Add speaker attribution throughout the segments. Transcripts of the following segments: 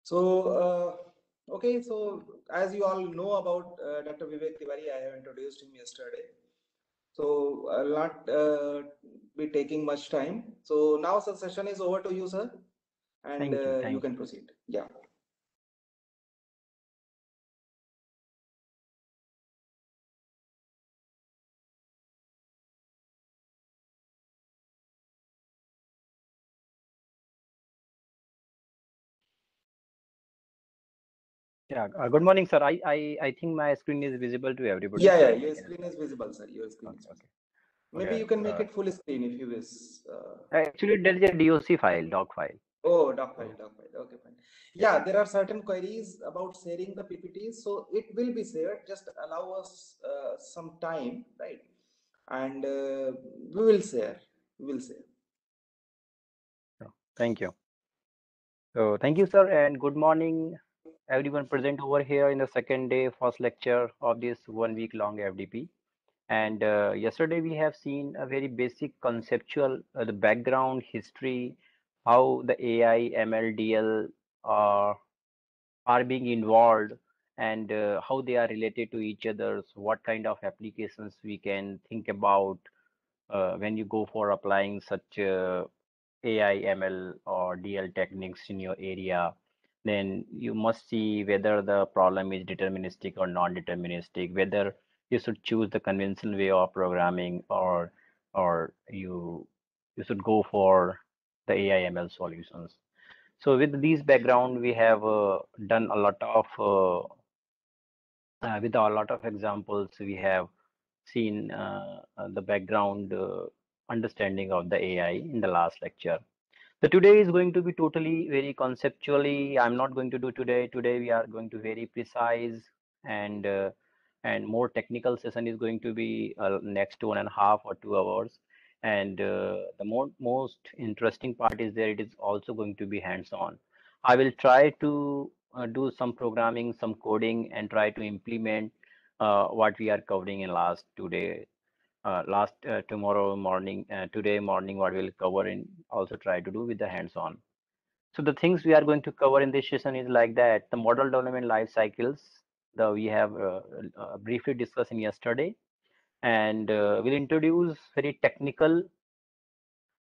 Speaker 1: So, okay, so as you all know about Dr. Vivek Tiwari, I have introduced him yesterday. So, I'll not be taking much time. So, now the session is over to you, sir, and
Speaker 2: Thank you.
Speaker 1: you
Speaker 2: Thank
Speaker 1: can
Speaker 2: you.
Speaker 1: proceed. Yeah.
Speaker 2: Yeah. Good morning, sir. I think my screen is visible to everybody,
Speaker 1: Yeah,
Speaker 2: so
Speaker 1: yeah,
Speaker 2: we
Speaker 1: your
Speaker 2: can
Speaker 1: screen
Speaker 2: start.
Speaker 1: is visible, sir. Your screen is
Speaker 2: Okay.
Speaker 1: visible.
Speaker 2: Okay.
Speaker 1: Maybe
Speaker 2: Okay.
Speaker 1: you can make it full screen if you wish.
Speaker 2: Actually, there is a DOC file, doc file.
Speaker 1: Oh, doc file,
Speaker 2: So
Speaker 1: doc file. Okay, fine. Yeah, there are certain queries about sharing the PPTs, so it will be shared. Just allow us some time, right? And we will share. We will share.
Speaker 2: thank you. So thank you, sir, and good morning, everyone present over here in the second day, first lecture of this 1 week long FDP. And yesterday we have seen a very basic conceptual, the background history, how the AI, ML, DL are being involved, and how they are related to each other. So what kind of applications we can think about when you go for applying such AI, ML, or DL techniques in your area. Then you must see whether the problem is deterministic or non-deterministic, whether you should choose the conventional way of programming, or you should go for the AI, ML solutions. So with these background, we have done a lot of with a lot of examples. We have seen the background understanding of the AI in the last lecture. So today is going to be totally very conceptually. I'm not going to do today. Today we are going to very precise and more technical session is going to be next 1.5 or 2 hours. And the most interesting part is there. It is also going to be hands-on. I will try to do some programming, some coding, and try to implement what we are covering in last 2 days last tomorrow morning, today morning, what we'll cover and also try to do with the hands-on. So the things we are going to cover in this session is like that: the model development life cycles, the we have briefly discussed in yesterday, and we'll introduce very technical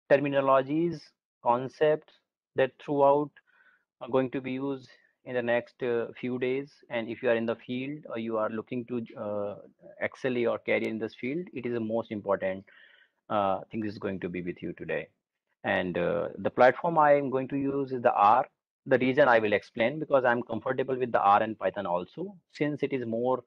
Speaker 2: terminologies, concepts that throughout are going to be used in the next few days. And if you are in the field or you are looking to excel or career in this field, it is the most important thing is going to be with you today. And the platform I am going to use is the R. The reason I will explain, because I'm comfortable with the R and Python also, since it is more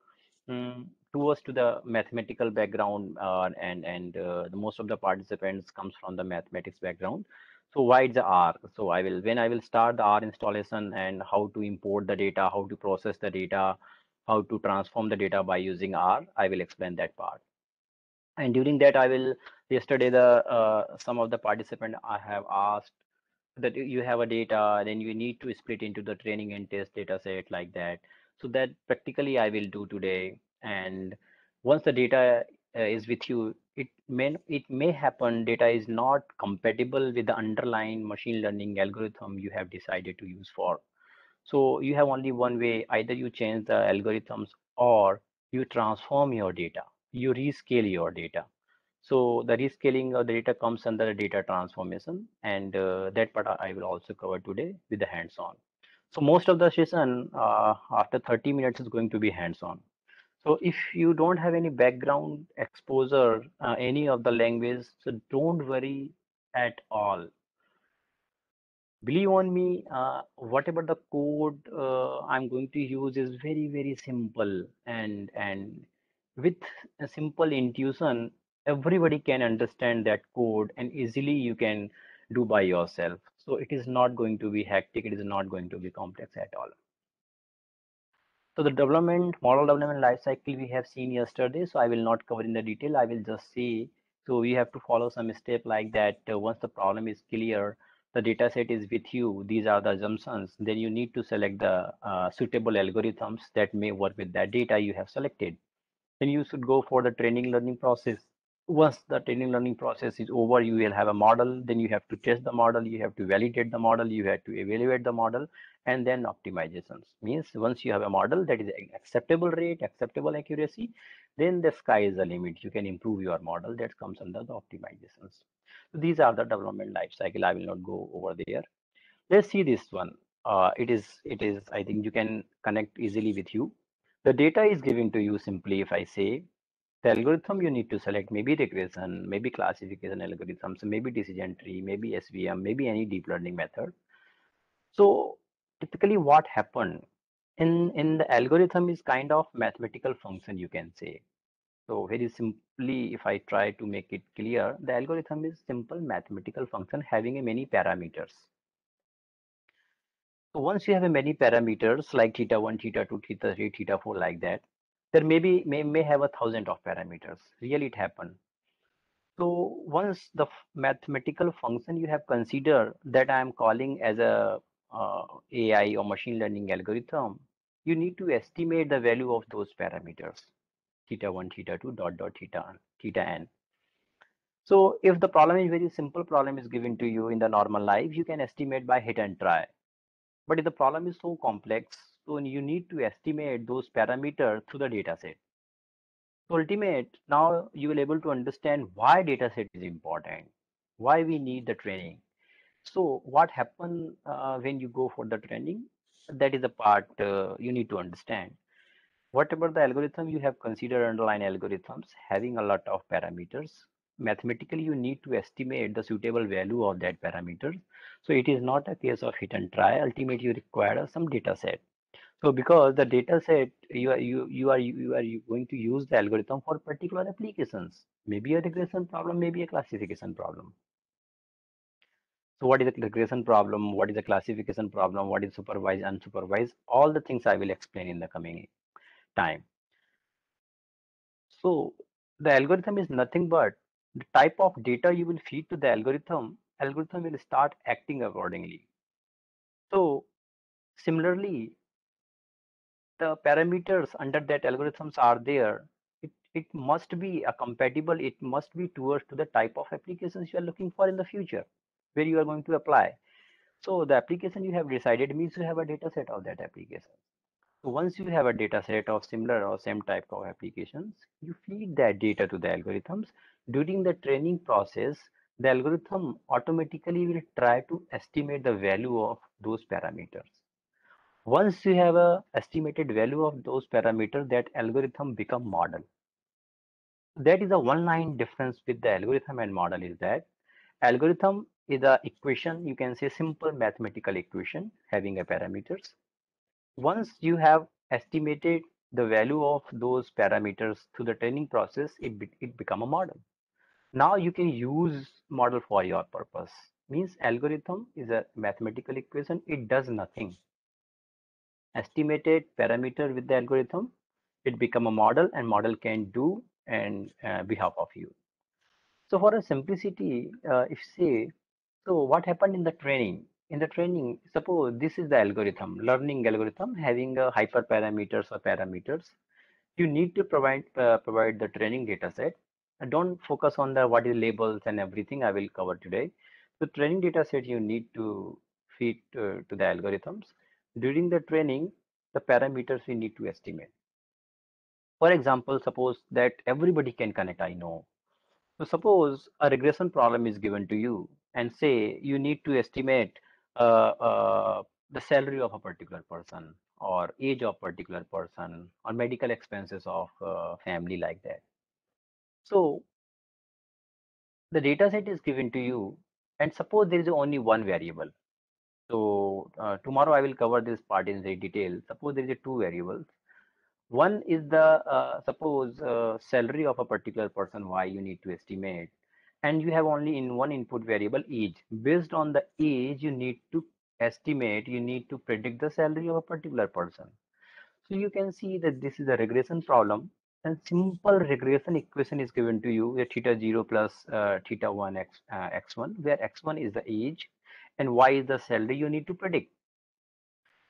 Speaker 2: towards to the mathematical background, and the most of the participants comes from the mathematics background. So why it's the R? So when I will start the R installation and how to import the data, how to process the data, how to transform the data by using R, I will explain that part. And during that, I will yesterday the some of the participant I have asked that you have a data, then you need to split into the training and test data set like that. So that practically I will do today. And once the data is with you, it may happen data is not compatible with the underlying machine learning algorithm you have decided to use for. So you have only one way: either you change the algorithms or you transform your data, you rescale your data. So the rescaling of the data comes under the data transformation, and that part I will also cover today with the hands-on. So most of the session after 30 minutes is going to be hands-on. So if you don't have any background exposure, any of the language, so don't worry at all. Believe on me, whatever the code I'm going to use is very, very simple, and with a simple intuition, everybody can understand that code and easily you can do by yourself. So it is not going to be hectic, it is not going to be complex at all. So the model development life cycle we have seen yesterday, so I will not cover in the detail, I will just say, so we have to follow some step like that. Once the problem is clear, the data set is with you, these are the assumptions, then you need to select the suitable algorithms that may work with that data you have selected. Then you should go for the training learning process. Once the training learning process is over, you will have a model, then you have to test the model, you have to validate the model, you have to evaluate the model, and then optimizations. Means once you have a model that is acceptable rate, acceptable accuracy, then the sky is the limit. You can improve your model. That comes under the optimizations. So these are the development life cycle. I will not go over there. Let's see this one. It is, I think you can connect easily with you. The data is given to you simply. If I say the algorithm, you need to select maybe regression, maybe classification algorithms, maybe decision tree, maybe SVM, maybe any deep learning method. So typically what happened in the algorithm is kind of mathematical function, you can say. So very simply, if I try to make it clear, the algorithm is simple mathematical function having a many parameters. So once you have a many parameters like theta 1, theta 2, theta 3, theta 4 like that, there may have 1,000 of parameters. Really it happened. So once the mathematical function you have considered that I am calling as a AI or machine learning algorithm, you need to estimate the value of those parameters, theta 1, theta 2, dot, dot, theta n. So if the problem is very simple problem is given to you in the normal life, you can estimate by hit and try. But if the problem is so complex, so you need to estimate those parameters through the data set. So ultimate, now you will able to understand why data set is important, why we need the training. So what happen when you go for the training? That is the part you need to understand. Whatever the algorithm you have considered underlying algorithms having a lot of parameters, mathematically you need to estimate the suitable value of that parameter. So it is not a case of hit and try. Ultimately, you require some data set. So because the data set you are going to use the algorithm for particular applications, maybe a regression problem, maybe a classification problem. So what is a regression problem? What is a classification problem? What is supervised, unsupervised? All the things I will explain in the coming time. So the algorithm is nothing but the type of data you will feed to the algorithm. Algorithm will start acting accordingly. So similarly, the parameters under that algorithms are there. It must be a compatible, it must be towards to the type of applications you are looking for in the future, where you are going to apply. So the application you have decided means you have a data set of that application. So once you have a data set of similar or same type of applications, you feed that data to the algorithms. During the training process, the algorithm automatically will try to estimate the value of those parameters. Once you have a estimated value of those parameters, that algorithm become model. That is a one line difference with the algorithm and model is that algorithm is a equation, you can say simple mathematical equation having a parameters. Once you have estimated the value of those parameters through the training process, it become a model. Now you can use model for your purpose. Means algorithm is a mathematical equation. It does nothing. Estimated parameter with the algorithm, it become a model and model can do and behalf of you. So for a simplicity, if say, so what happened in the training? In the training, suppose this is the algorithm, learning algorithm having a hyperparameters or parameters. You need to provide the training data set. Don't focus on the what is labels and everything I will cover today. The training data set you need to feed to the algorithms. During the training, the parameters we need to estimate. For example, suppose that everybody can connect, I know. So suppose a regression problem is given to you and say you need to estimate the salary of a particular person or age of particular person or medical expenses of family like that. So the data set is given to you and suppose there is only one variable. So tomorrow I will cover this part in the detail. Suppose there is two variables. One is the suppose salary of a particular person, why you need to estimate, and you have only in one input variable age. Based on the age, you need to estimate, you need to predict the salary of a particular person. So you can see that this is a regression problem, and simple regression equation is given to you where theta 0 plus theta 1 x1, where x1 is the age and y is the salary you need to predict.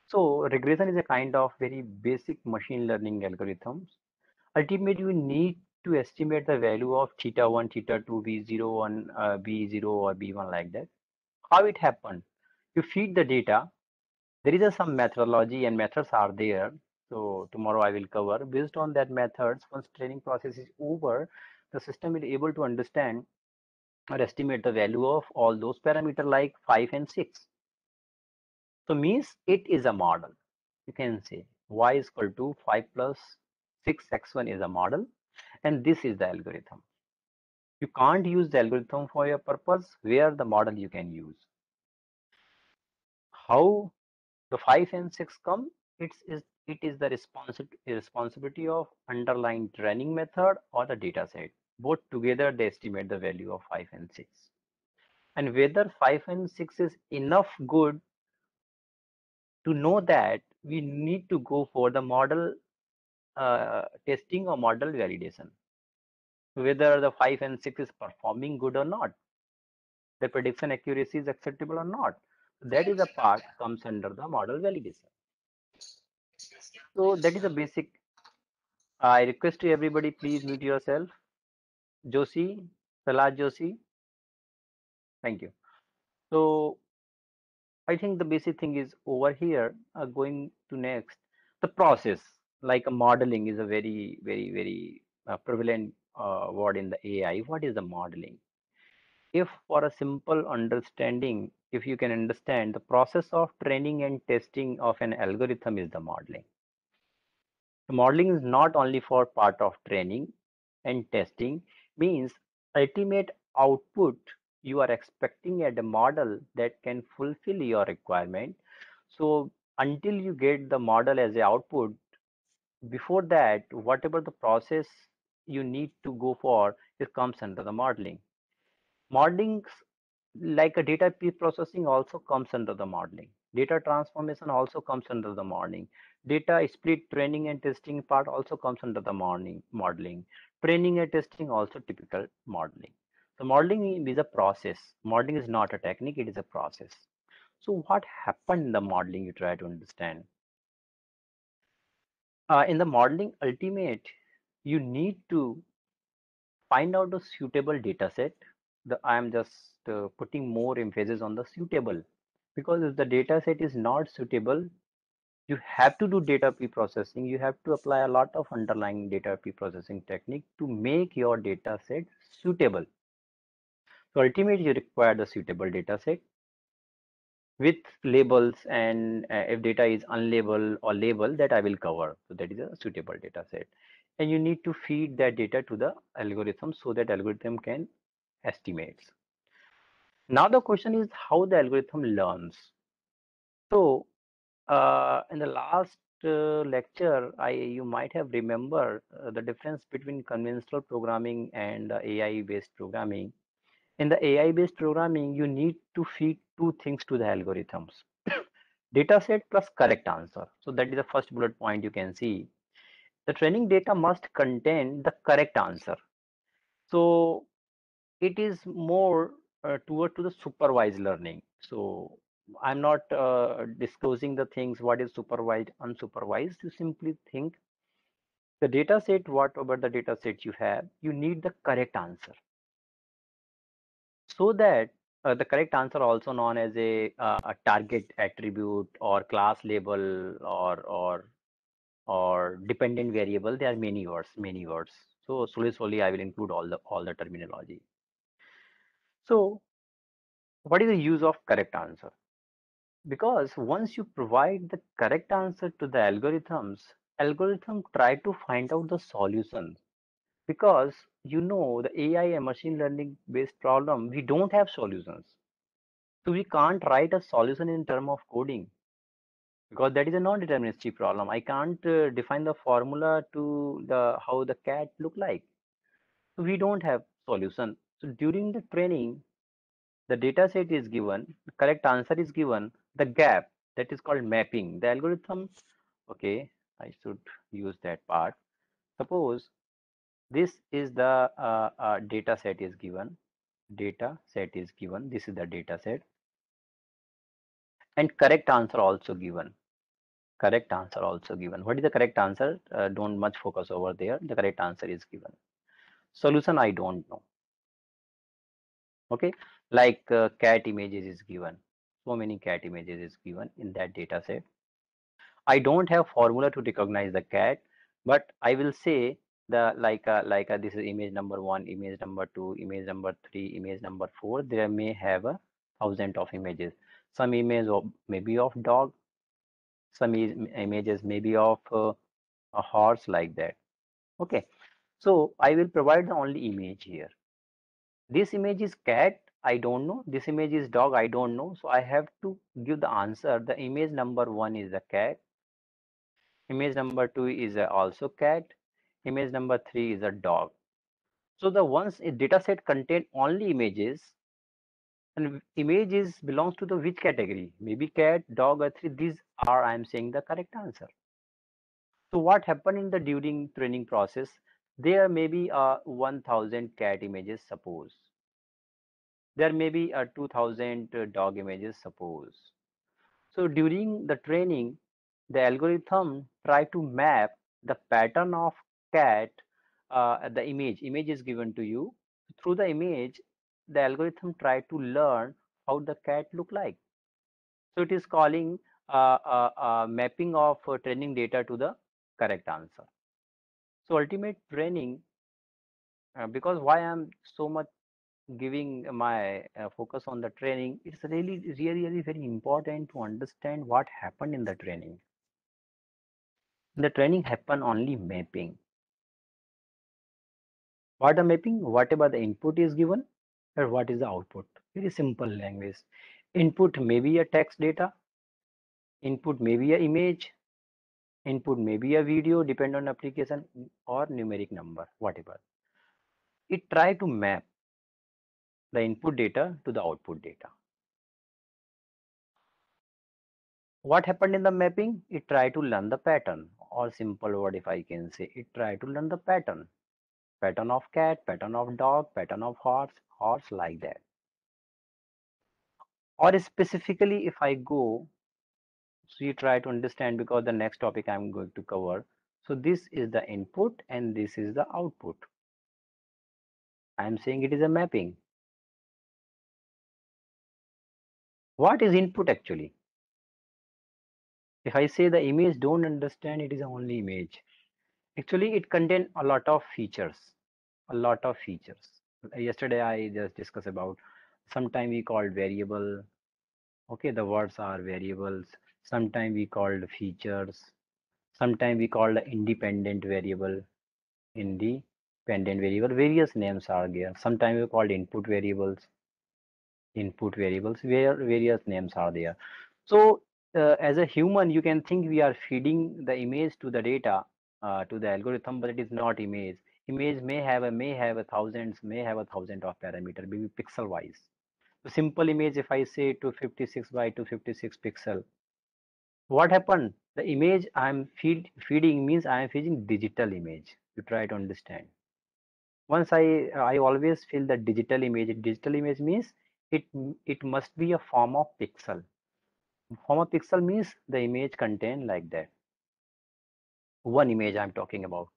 Speaker 2: So regression is a kind of very basic machine learning algorithms. Ultimately, you need to estimate the value of theta 1, theta 2, V0, 1, B0 or B1 like that. How it happened? You feed the data. There is some methodology and methods are there. So tomorrow I will cover. Based on that methods, once training process is over, the system will be able to understand or estimate the value of all those parameters like 5 and 6. So means it is a model. You can say y is equal to 5 plus 6x1 is a model, and this is the algorithm. You can't use the algorithm for your purpose, where the model you can use. How the 5 and 6 come? It is the responsibility of underlying training method or the data set. Both together they estimate the value of 5 and 6. And whether 5 and 6 is enough good, to know that we need to go for the model testing or model validation. Whether the 5 and 6 is performing good or not, the prediction accuracy is acceptable or not. That is a part comes under the model validation. So that is a basic. I request to everybody, please mute yourself. Joshi, Prahlad Joshi. Thank you. So I think the basic thing is over here. Going to next, the process like a modeling is a very prevalent word in the AI. What is the modeling? If for a simple understanding, if you can understand the process of training and testing of an algorithm is the modeling. The modeling is not only for part of training and testing, means ultimate output you are expecting at a model that can fulfill your requirement. So until you get the model as a output, before that, whatever the process you need to go for, it comes under the modeling. Modeling like a data pre-processing also comes under the modeling. Data transformation also comes under the modeling. Data split training and testing part also comes under the modeling. Training and testing also typical modeling. So modeling is a process. Modeling is not a technique, it is a process. So what happened in the modeling you try to understand? In the modeling ultimate, you need to find out a suitable data set. I am just putting more emphasis on the suitable, because if the data set is not suitable, you have to do data pre-processing. You have to apply a lot of underlying data pre-processing technique to make your data set suitable. So ultimately, you require the suitable data set with labels, and if data is unlabeled or labeled, that I will cover. So that is a suitable data set. And you need to feed that data to the algorithm so that algorithm can estimates. Now the question is how the algorithm learns. So in the last lecture, you might have remembered the difference between conventional programming and AI-based programming. In the AI-based programming, you need to feed two things to the algorithms: data set plus correct answer. So that is the first bullet point you can see. The training data must contain the correct answer. So it is more toward to the supervised learning. So I'm not disclosing the things what is supervised, unsupervised. You simply think the data set, whatever the data set you have, you need the correct answer. So that the correct answer, also known as a target attribute or class label or dependent variable. There are many words, many words. So slowly I will include all the terminology. So what is the use of correct answer? Because once you provide the correct answer to the algorithm try to find out the solution. Because the AI and machine learning based problem, we don't have solutions. So we can't write a solution in term of coding, because that is a non-deterministic problem. I can't define the formula to the how the cat look like. So we don't have solution. So during the training, the data set is given, the correct answer is given, the gap, that is called mapping. The algorithm, okay, I should use that part. Suppose this is the data set is given, this is the data set, and correct answer also given. Correct answer also given. What is the correct answer? Don't much focus over there. The correct answer is given. Solution I don't know. Okay, like cat images is given. So many cat images is given in that data set. I don't have formula to recognize the cat, but I will say the this is image number 1, image number 2, image number 3, image number 4. There may have a thousand of images. Some image of maybe of dog, some images maybe of a horse, like that. Okay, so I will provide the only image here. This image is cat, I don't know. This image is dog, I don't know. So I have to give the answer. The image number 1 is a cat. Image number 2 is also cat. Image number 3 is a dog. So the once a data set contain only images, and images belongs to the which category? Maybe cat, dog, or 3. These are, I am saying, the correct answer. So what happened in the during training process? There may be 1000 cat images, suppose. There may be 2000 dog images, suppose. So during the training, the algorithm try to map the pattern of cat, the image is given to you. Through the image, the algorithm try to learn how the cat look like. So it is calling mapping of training data to the correct answer. So ultimate training, because why I'm so much giving my focus on the training, it's really very important to understand what happened in the training. The training happen only mapping. What a mapping? Whatever the input is given, or what is the output? Very simple language. Input may be a text data, input may be a image, input may be a video, depend on application, or numeric number, whatever. It try to map the input data to the output data. What happened in the mapping? It try to learn the pattern, or simple word if I can say, it try to learn the pattern. Pattern of cat, pattern of dog, pattern of horse, like that. Or specifically, if I go, so you try to understand, because the next topic I'm going to cover. So this is the input and this is the output. I'm saying it is a mapping. What is input actually? If I say the image, don't understand, it is only image. Actually, it contains a lot of features. A lot of features. Yesterday, I just discussed about, sometime we called variable. Okay, the words are variables. Sometime we called features. Sometime we called independent variable. Independent variable. Various names are there. Sometimes we called input variables. Input variables, where various names are there. So as a human, you can think we are feeding the image to the data, to the algorithm, but it is not image. Image may have a thousands, may have a thousand of parameter, maybe pixel wise. So simple image, if I say 256 by 256 pixel, what happened? The image I'm feeding means I am feeding digital image. You try to understand. Once I always feel that digital image. Digital image means it must be a form of pixel. Form of pixel means the image contain like that. One image I'm talking about.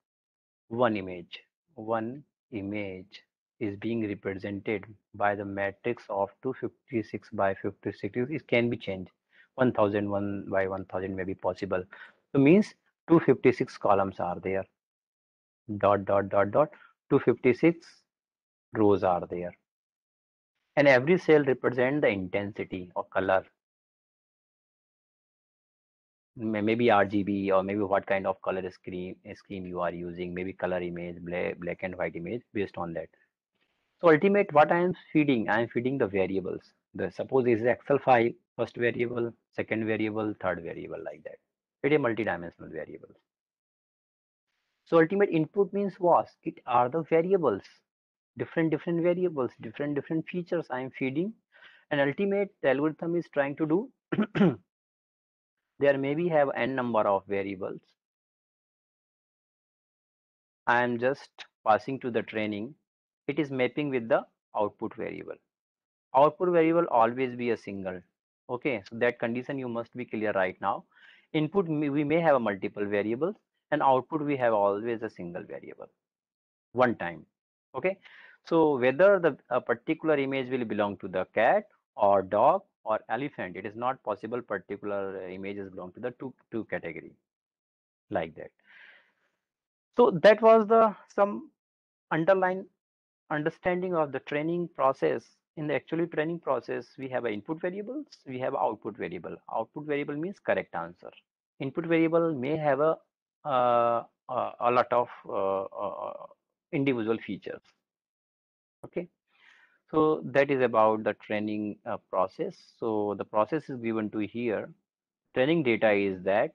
Speaker 2: One image. One image is being represented by the matrix of 256 by 56. It can be changed. 1001 by 1000 may be possible. So means 256 columns are there. Dot dot dot dot. 256 rows are there. And every cell represents the intensity or color. Maybe RGB, or maybe what kind of color scheme you are using, maybe color image, black and white image, based on that. So ultimate, what I am feeding the variables. The suppose is Excel file, first variable, second variable, third variable, like that. It is multi-dimensional variables. So ultimate input means what? It are the variables, different variables, different features I am feeding. And ultimate, the algorithm is trying to do there maybe have n number of variables. I am just passing to the training. It is mapping with the output variable. Output variable always be a single. Okay, so that condition you must be clear right now. Input we may have a multiple variables, and output we have always a single variable. One time. Okay, so whether a particular image will belong to the cat or dog or elephant, it is not possible particular images belong to the two category like that. So that was the some underlying understanding of the training process. In the actually training process, we have input variables, we have output variable. Output variable means correct answer. Input variable may have a lot of individual features. Okay, so that is about the training process. So the process is given to here. Training data is that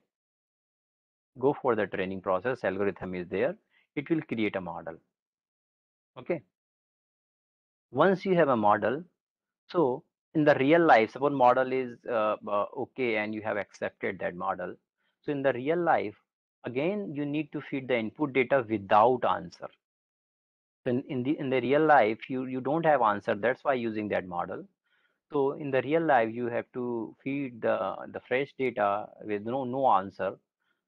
Speaker 2: go for the training process. Algorithm is there. It will create a model. Okay. Once you have a model, so in the real life, suppose model is okay and you have accepted that model. So in the real life, again, you need to feed the input data without answer. So in the real life, you don't have answer. That's why using that model. So in the real life, you have to feed the fresh data with no answer.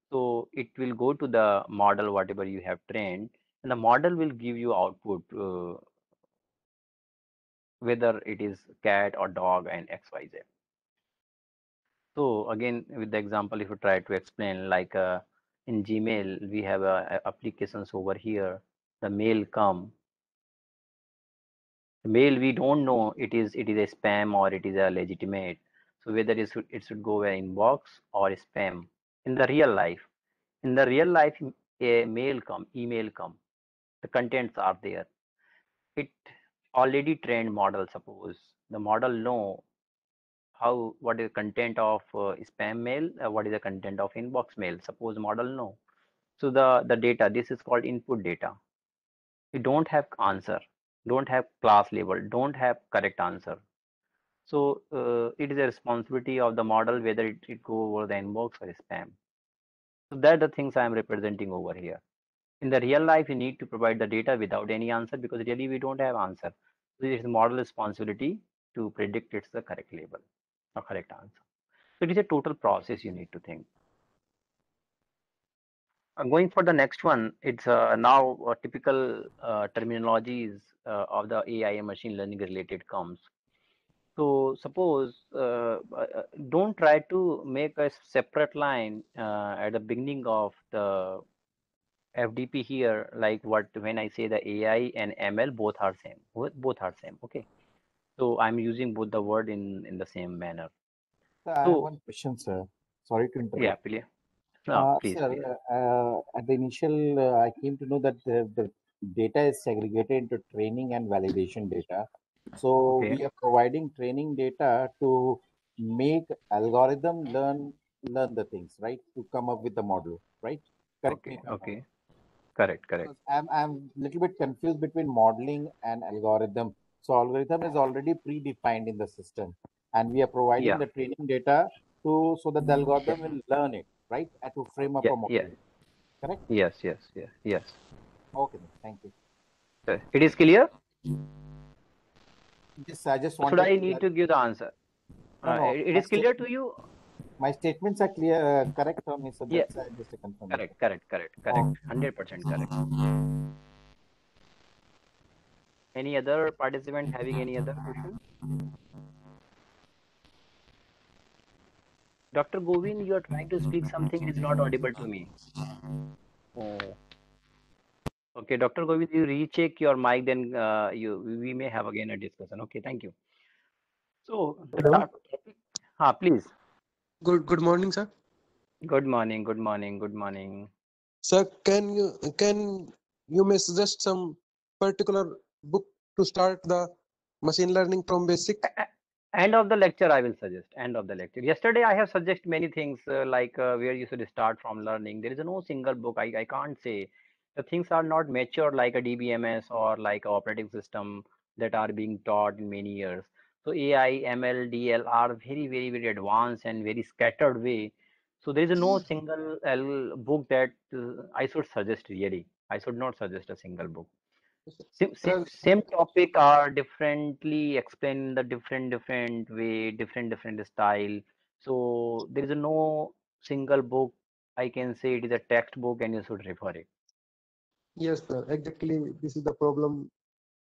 Speaker 2: So it will go to the model whatever you have trained, and the model will give you output whether it is cat or dog and XYZ. So again, with the example, if you try to explain, like in Gmail, we have applications over here. The mail come. The mail we don't know it is a spam or it is a legitimate. So whether it should go in inbox or spam. In the real life, a mail come, email come. The contents are there. It already trained model. Suppose the model know what is content of spam mail, what is the content of inbox mail. Suppose model no. So the data, this is called input data. You don't have answer, don't have class label, don't have correct answer. So it is a responsibility of the model whether it go over the inbox or spam. So that the things I am representing over here. In the real life, you need to provide the data without any answer because really we don't have answer. So it is model responsibility to predict it's the correct label or correct answer. So it is a total process you need to think. Going for the next one, it's now typical terminologies of the AI and machine learning related comes. So suppose don't try to make a separate line at the beginning of the FDP here, like what when I say the AI and ML both are same, both are same. Okay, so I'm using both the word in the same manner.
Speaker 3: Sir, I have
Speaker 2: So
Speaker 3: one question, sir. Sorry to
Speaker 2: yeah,
Speaker 3: interrupt.
Speaker 2: please, no, please,
Speaker 3: Sir,
Speaker 2: please.
Speaker 3: at the initial, I came to know that the data is segregated into training and validation data. So
Speaker 2: Okay,
Speaker 3: we are providing training data to make algorithm learn the things, right? To come up with the model, right? Correct me
Speaker 2: okay,
Speaker 3: if I'm wrong.
Speaker 2: okay. Correct, correct.
Speaker 3: Because I'm little bit confused between modeling and algorithm. So algorithm is already predefined in the system, and we are providing
Speaker 2: Yeah,
Speaker 3: the training data to so that the
Speaker 2: yeah,
Speaker 3: algorithm will learn it, right? And to frame up
Speaker 2: yeah,
Speaker 3: a
Speaker 2: yeah.
Speaker 3: model. Correct?
Speaker 2: Yes, yes, yes, yes.
Speaker 3: Okay, then. Thank you.
Speaker 2: It is clear?
Speaker 3: Just I just
Speaker 2: Should
Speaker 3: wanted
Speaker 2: I
Speaker 3: to
Speaker 2: need to give the answer?
Speaker 3: no, no.
Speaker 2: It is clear to you?
Speaker 3: My statements are clear, correct for me. So
Speaker 2: Yeah,
Speaker 3: that's just a confirmation.
Speaker 2: correct, correct, correct, correct.
Speaker 3: Oh,
Speaker 2: 100% correct. Any other participant having any other question? Dr. Govind, you are trying to speak something, it is not audible to me. Oh, okay, Dr. Govind, you recheck your mic, then we may have again a discussion. Okay, thank you. So the
Speaker 4: Hello.
Speaker 2: topic, please.
Speaker 4: Good morning, sir.
Speaker 2: Good morning, good morning, good morning.
Speaker 4: Sir, can you may suggest some particular book to start the machine learning from basic?
Speaker 2: End of the lecture I will suggest. End of the lecture. Yesterday I have suggested many things like where you should start from learning. There is no single book. I can't say the things are not mature like a DBMS or like a operating system that are being taught in many years. So AI, ML, DL are very advanced and very scattered way. So there is no single book that I should suggest really. I should not suggest a single book. Same topic are differently explained in the different way, different style. So there is no single book I can say it is a textbook and you should refer it.
Speaker 4: Yes, sir. Exactly. This is the problem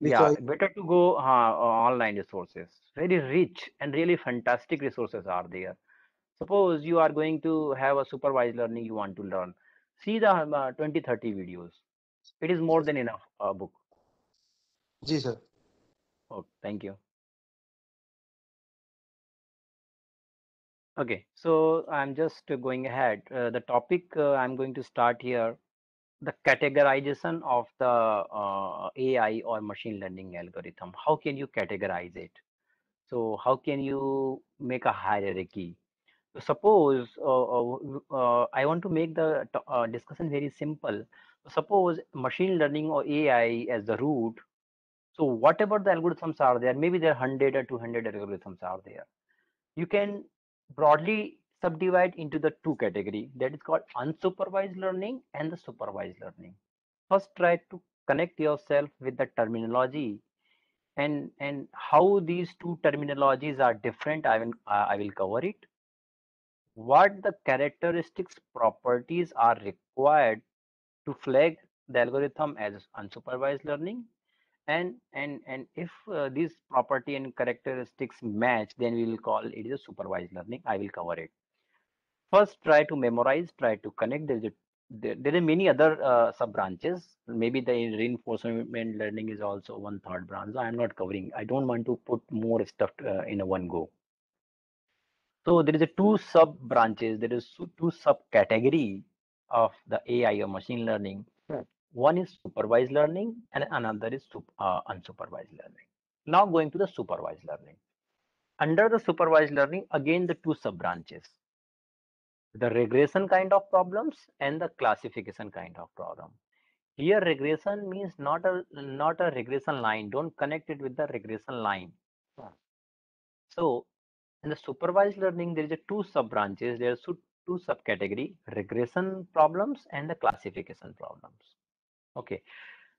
Speaker 2: Yeah,
Speaker 4: because
Speaker 2: better to go online resources. Very rich and really fantastic resources are there. Suppose you are going to have a supervised learning you want to learn. See the 20, 30 videos. It is more than enough book.
Speaker 4: Ji sir.
Speaker 2: Oh, thank you. Okay, so I'm just going ahead. The topic I'm going to start here, the categorization of the AI or machine learning algorithm. How can you categorize it? So how can you make a hierarchy? So suppose I want to make the discussion very simple. Suppose machine learning or AI as the root. So whatever the algorithms are there, maybe there are 100 or 200 algorithms are there. You can broadly subdivide into the two category that is called unsupervised learning and the supervised learning. First, try to connect yourself with the terminology and how these two terminologies are different. I will cover it. What the characteristics properties are required to flag the algorithm as unsupervised learning, and if these property and characteristics match, then we will call it a supervised learning. I will cover it. First, try to memorize, try to connect. There are many other sub branches. Maybe the reinforcement learning is also one third branch. I am not covering. I don't want to put more stuff in a one go. So there is a two sub branches. There is two subcategory of the AI or machine learning. One is supervised learning and another is unsupervised learning. Now going to the supervised learning. Under the supervised learning, again the two sub branches, the regression kind of problems and the classification kind of problem. Here regression means not a regression line. Don't connect it with the regression line. So in the supervised learning, there is a two sub branches. There are two subcategory: regression problems and the classification problems. Okay.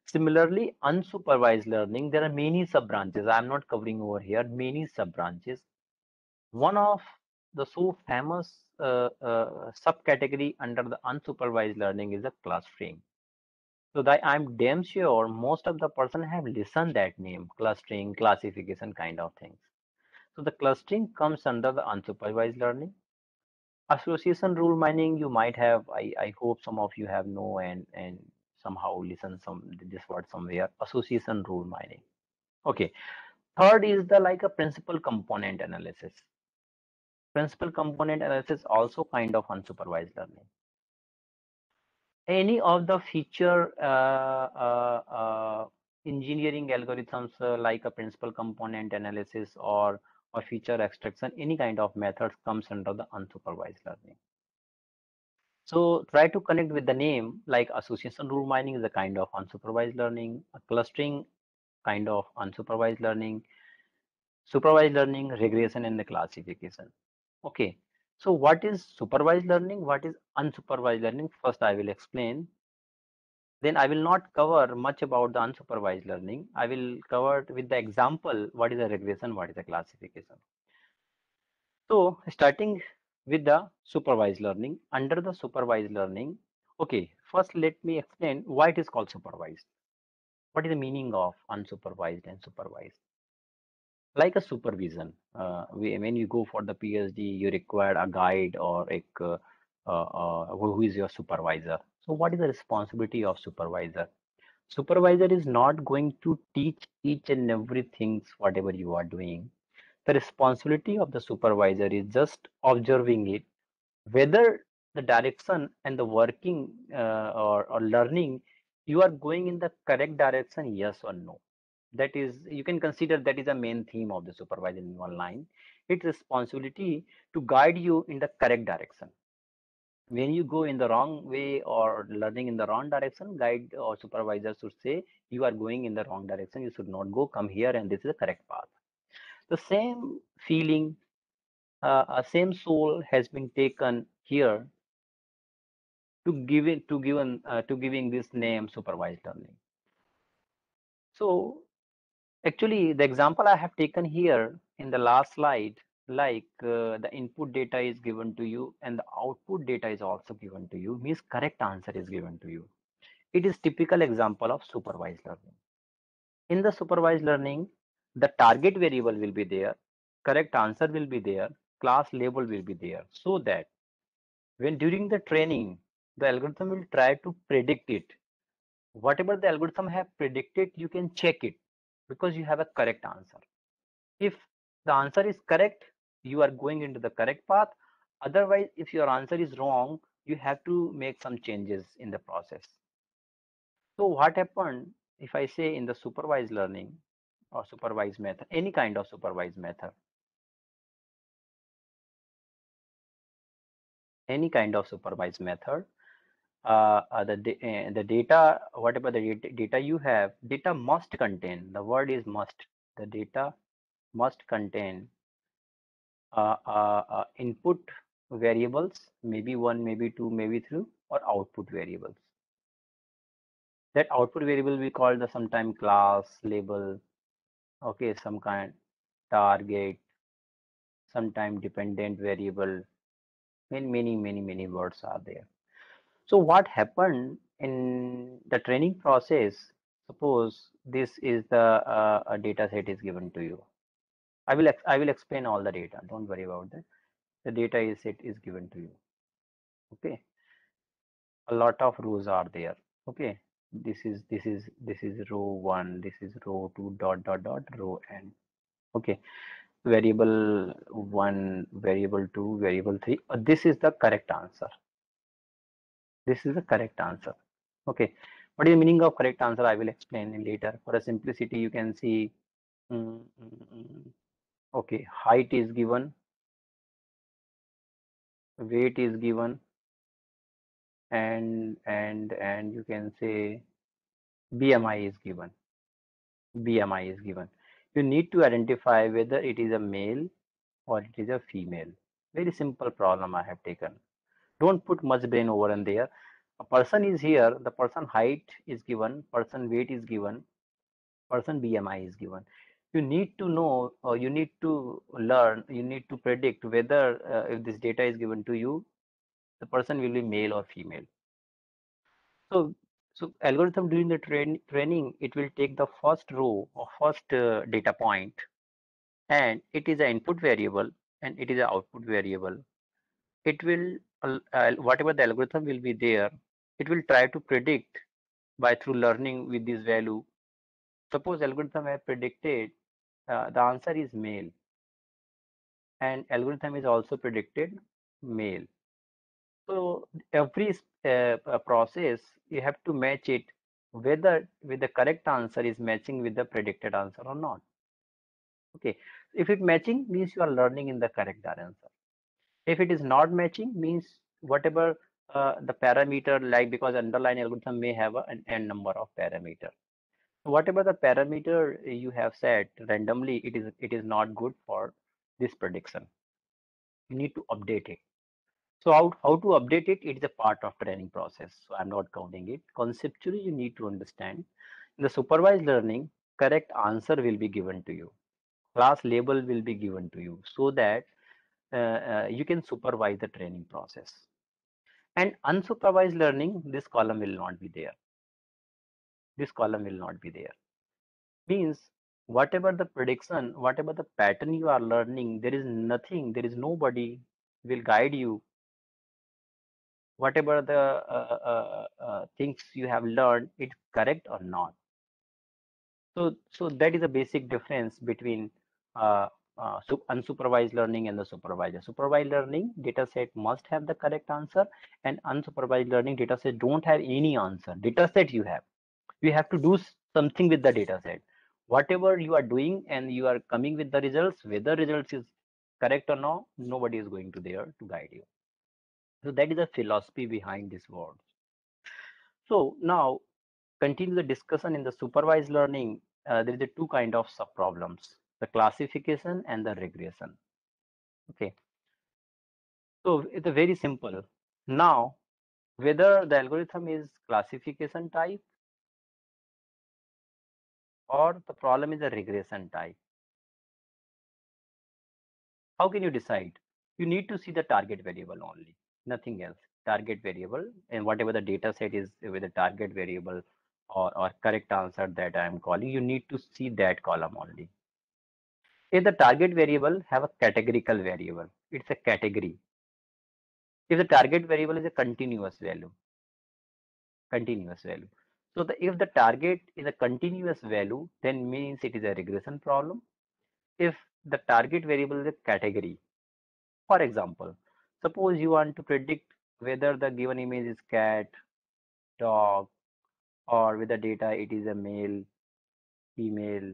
Speaker 2: Similarly, unsupervised learning, there are many sub branches. I am not covering over here. Many sub branches. One of the so famous subcategory under the unsupervised learning is the clustering. So that I'm damn sure most of the person have listened that name, clustering, classification kind of things. So the clustering comes under the unsupervised learning. Association rule mining, you might have, I hope some of you have know and somehow listen this word somewhere. Association rule mining. Okay. Third is the like a principal component analysis. Principal component analysis also kind of unsupervised learning. Any of the feature engineering algorithms like a principal component analysis or feature extraction, any kind of methods comes under the unsupervised learning. So try to connect with the name, like association rule mining is a kind of unsupervised learning, a clustering kind of unsupervised learning, supervised learning, regression, and the classification. Okay. So what is supervised learning? What is unsupervised learning? First, I will explain. Then I will not cover much about the unsupervised learning. I will cover with the example what is a regression, what is a classification. So starting with the supervised learning, under the supervised learning, okay, first let me explain why it is called supervised. What is the meaning of unsupervised and supervised? Like a supervision, when you go for the PhD, you require a guide or who is your supervisor. So what is the responsibility of supervisor? Supervisor is not going to teach each and everything whatever you are doing. The responsibility of the supervisor is just observing it, whether the direction and the working or learning, you are going in the correct direction, yes or no. That is, you can consider that is the main theme of the supervisor in one line. Its responsibility to guide you in the correct direction. When you go in the wrong way or learning in the wrong direction, guide or supervisor should say you are going in the wrong direction, you should not go, come here, and this is the correct path. The same feeling, same soul has been taken here to giving this name supervised learning. So actually the example I have taken here in the last slide, like the input data is given to you and the output data is also given to you, means correct answer is given to you. It is typical example of supervised learning. In the supervised learning, the target variable will be there, correct answer will be there, class label will be there, so that when during the training, the algorithm will try to predict it. Whatever the algorithm have predicted, you can check it because you have a correct answer. If the answer is correct, you are going into the correct path. Otherwise, if your answer is wrong, you have to make some changes in the process. So what happened if I say in the supervised learning or supervised method, any kind of supervised method, any kind of supervised method, the data, whatever the data you have, data must contain, the word is must, the data must contain input variables, maybe one, maybe two, maybe three, or output variables. That output variable we call the sometime class, label, okay, some kind target, sometime dependent variable, and many words are there. So what happened in the training process? Suppose this is the data set is given to you. I will explain all the data. Don't worry about that. The data is set is given to you. Okay. A lot of rows are there. Okay. This is row one. This is row two. Dot row n. Okay. Variable one, variable two, variable three. This is the correct answer. This is the correct answer. Okay. What is the meaning of correct answer? I will explain in later. For a simplicity, you can see. Okay, height is given, weight is given, and you can say BMI is given. BMI is given. You need to identify whether it is a male or it is a female. Very simple problem I have taken. Don't put much brain over and there. A person is here, the person height is given, person weight is given, person BMI is given. You need to know, or you need to learn, you need to predict whether if this data is given to you, the person will be male or female. So algorithm during the training, it will take the first row or first data point, and it is an input variable and it is an output variable. It will, whatever the algorithm will be there, it will try to predict by through learning with this value. Suppose algorithm have predicted the answer is male, and algorithm is also predicted male. So every process, you have to match it whether with the correct answer is matching with the predicted answer or not. Okay, if it matching means you are learning in the correct answer. If it is not matching means whatever the parameter, like because underlying algorithm may have an n number of parameter. Whatever the parameter you have set randomly, it is not good for this prediction. You need to update it. So how to update it? It is a part of training process. So I'm not counting it. Conceptually, you need to understand. In the supervised learning, correct answer will be given to you. Class label will be given to you so that you can supervise the training process. And unsupervised learning, this column will not be there. This column will not be there. Means whatever the prediction, whatever the pattern you are learning, there is nothing, there is nobody will guide you. Whatever the things you have learned, it's correct or not. So that is a basic difference between unsupervised learning and the supervised. Supervised learning data set must have the correct answer, and unsupervised learning data set don't have any answer. Data set you have to do something with the data set. Whatever you are doing and you are coming with the results, whether results is correct or not, nobody is going to there to guide you. So that is the philosophy behind this word. So now continue the discussion in the supervised learning. There is a two kind of sub problems: the classification and the regression. Okay, so it's a very simple. Now, whether the algorithm is classification type or the problem is a regression type, how can you decide? You need to see the target variable only, nothing else. Target variable, and whatever the data set is with the target variable, or correct answer that I am calling, you need to see that column only. If the target variable have a categorical variable, it's a category. If the target variable is a continuous value. So if the target is a continuous value, then means it is a regression problem. If the target variable is a category, for example, suppose you want to predict whether the given image is cat, dog, or with the data it is a male, female,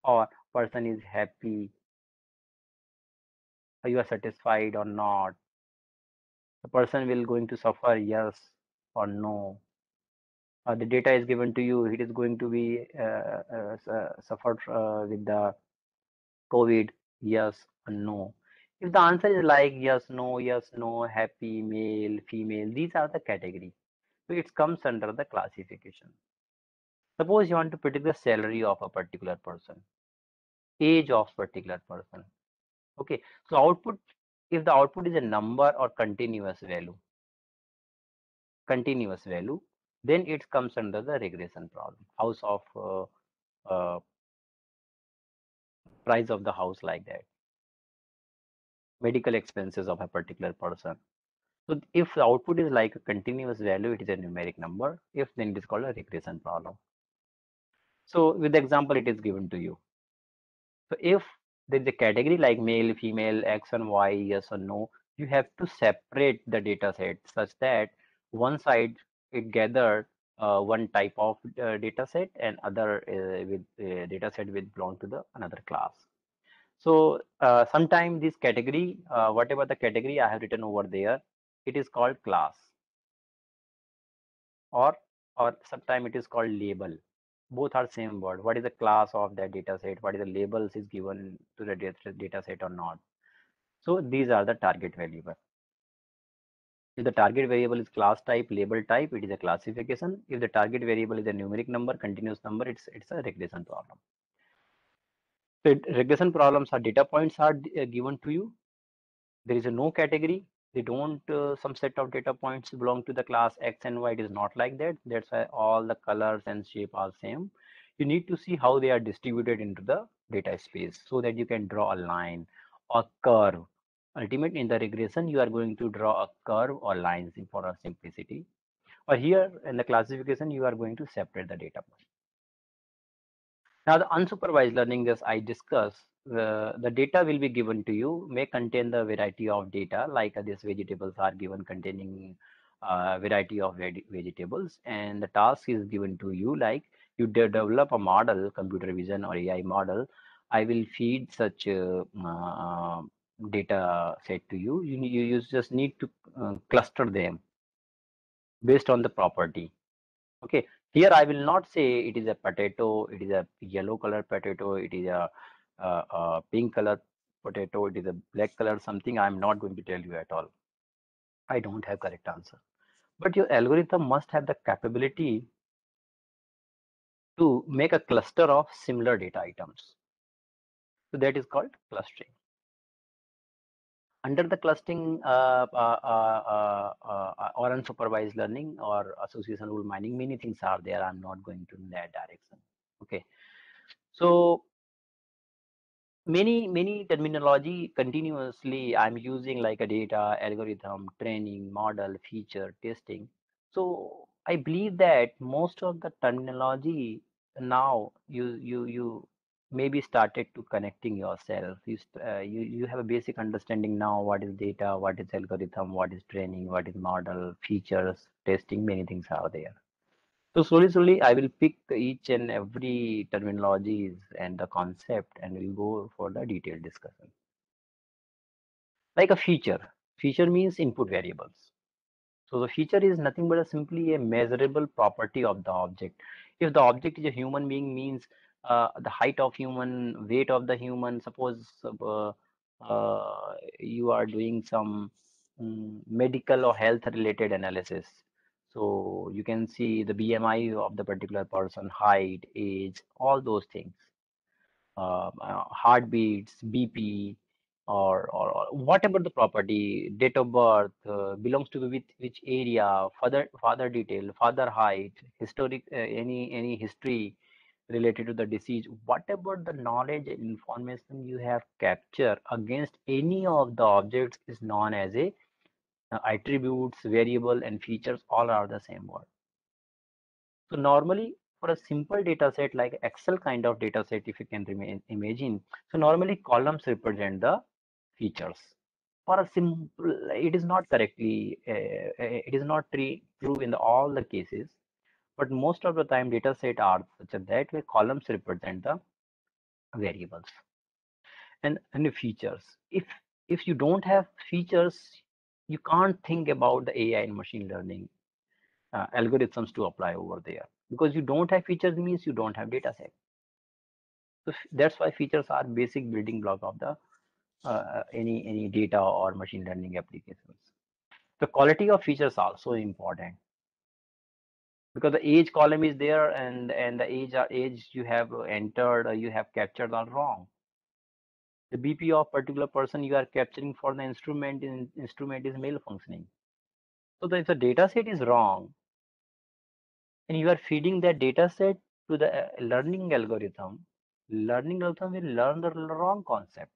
Speaker 2: or person is happy, or you are satisfied or not. The person will going to suffer yes or no. The data is given to you, it is going to be suffered with the COVID, yes or no. If the answer is like yes, no, happy, male, female, these are the category. So it comes under the classification. Suppose you want to predict the salary of a particular person, age of particular person. Okay, so output, if the output is a number or continuous value, then it comes under the regression problem. House of price of the house, like that. Medical expenses of a particular person. So if the output is like a continuous value, it is a numeric number. If, then it is called a regression problem. So with the example, it is given to you. So if there is a category like male, female, X and Y, yes or no, you have to separate the data set such that one side it gathered one type of data set and other with data set with belong to the another class. So sometime this category, whatever the category I have written over there, it is called class, or sometime it is called label. Both are same word. What is the class of that data set? What is the labels is given to the data set or not? So these are the target variable. If the target variable is class type, label type, it is a classification. If the target variable is a numeric number, continuous number, it's a regression problem. So regression problems are data points are given to you. There is a no category. They don't some set of data points belong to the class X and Y. It is not like that. That's why all the colors and shape are same. You need to see how they are distributed into the data space so that you can draw a line or curve. Ultimately, in the regression, you are going to draw a curve or lines for a simplicity. Or here in the classification, you are going to separate the data points. Now, the unsupervised learning, as I discussed, the data will be given to you, may contain the variety of data, like these vegetables are given containing variety of vegetables, and the task is given to you, like you develop a model, computer vision or AI model. I will feed such data set to you. You just need to cluster them based on the property. Okay, here I will not say it is a potato, it is a yellow color potato, it is a pink color potato, it is a black color something. I am not going to tell you at all. I don't have correct answer. But your algorithm must have the capability to make a cluster of similar data items. So that is called clustering. Under the clustering or unsupervised learning or association rule mining, many things are there. I'm not going to in that direction. Okay. So many terminology continuously I'm using, like a data, algorithm, training, model, feature, testing. So I believe that most of the terminology now you maybe started to connecting yourself. You have a basic understanding now what is data, what is algorithm, what is training, what is model, features, testing. Many things are there. So slowly, I will pick each and every terminologies and the concept, and we'll go for the detailed discussion. Like a feature. Feature means input variables. So the feature is nothing but simply a measurable property of the object. If the object is a human being, means the height of human, weight of the human. Suppose you are doing some medical or health related analysis. So you can see the BMI of the particular person, height, age, all those things, heartbeats, BP, or whatever the property, date of birth, belongs to which area, father detail, father height, historic, any history related to the disease, whatever the knowledge and information you have captured against any of the objects is known as a attributes, variable, and features. All are the same word. So normally for a simple data set like Excel kind of data set, if you can imagine, so normally columns represent the features. For a simple, it is not correctly, it is not true in all the cases, but most of the time data set are such that way columns represent the variables and the features. If you don't have features, you can't think about the AI and machine learning algorithms to apply over there, because you don't have features means you don't have data set. So that's why features are basic building block of the any data or machine learning applications. The quality of features also important, because the age column is there and the age you have entered or you have captured are wrong. The BP of particular person you are capturing for the instrument is malfunctioning. So if the data set is wrong and you are feeding that data set to the learning algorithm will learn the wrong concept.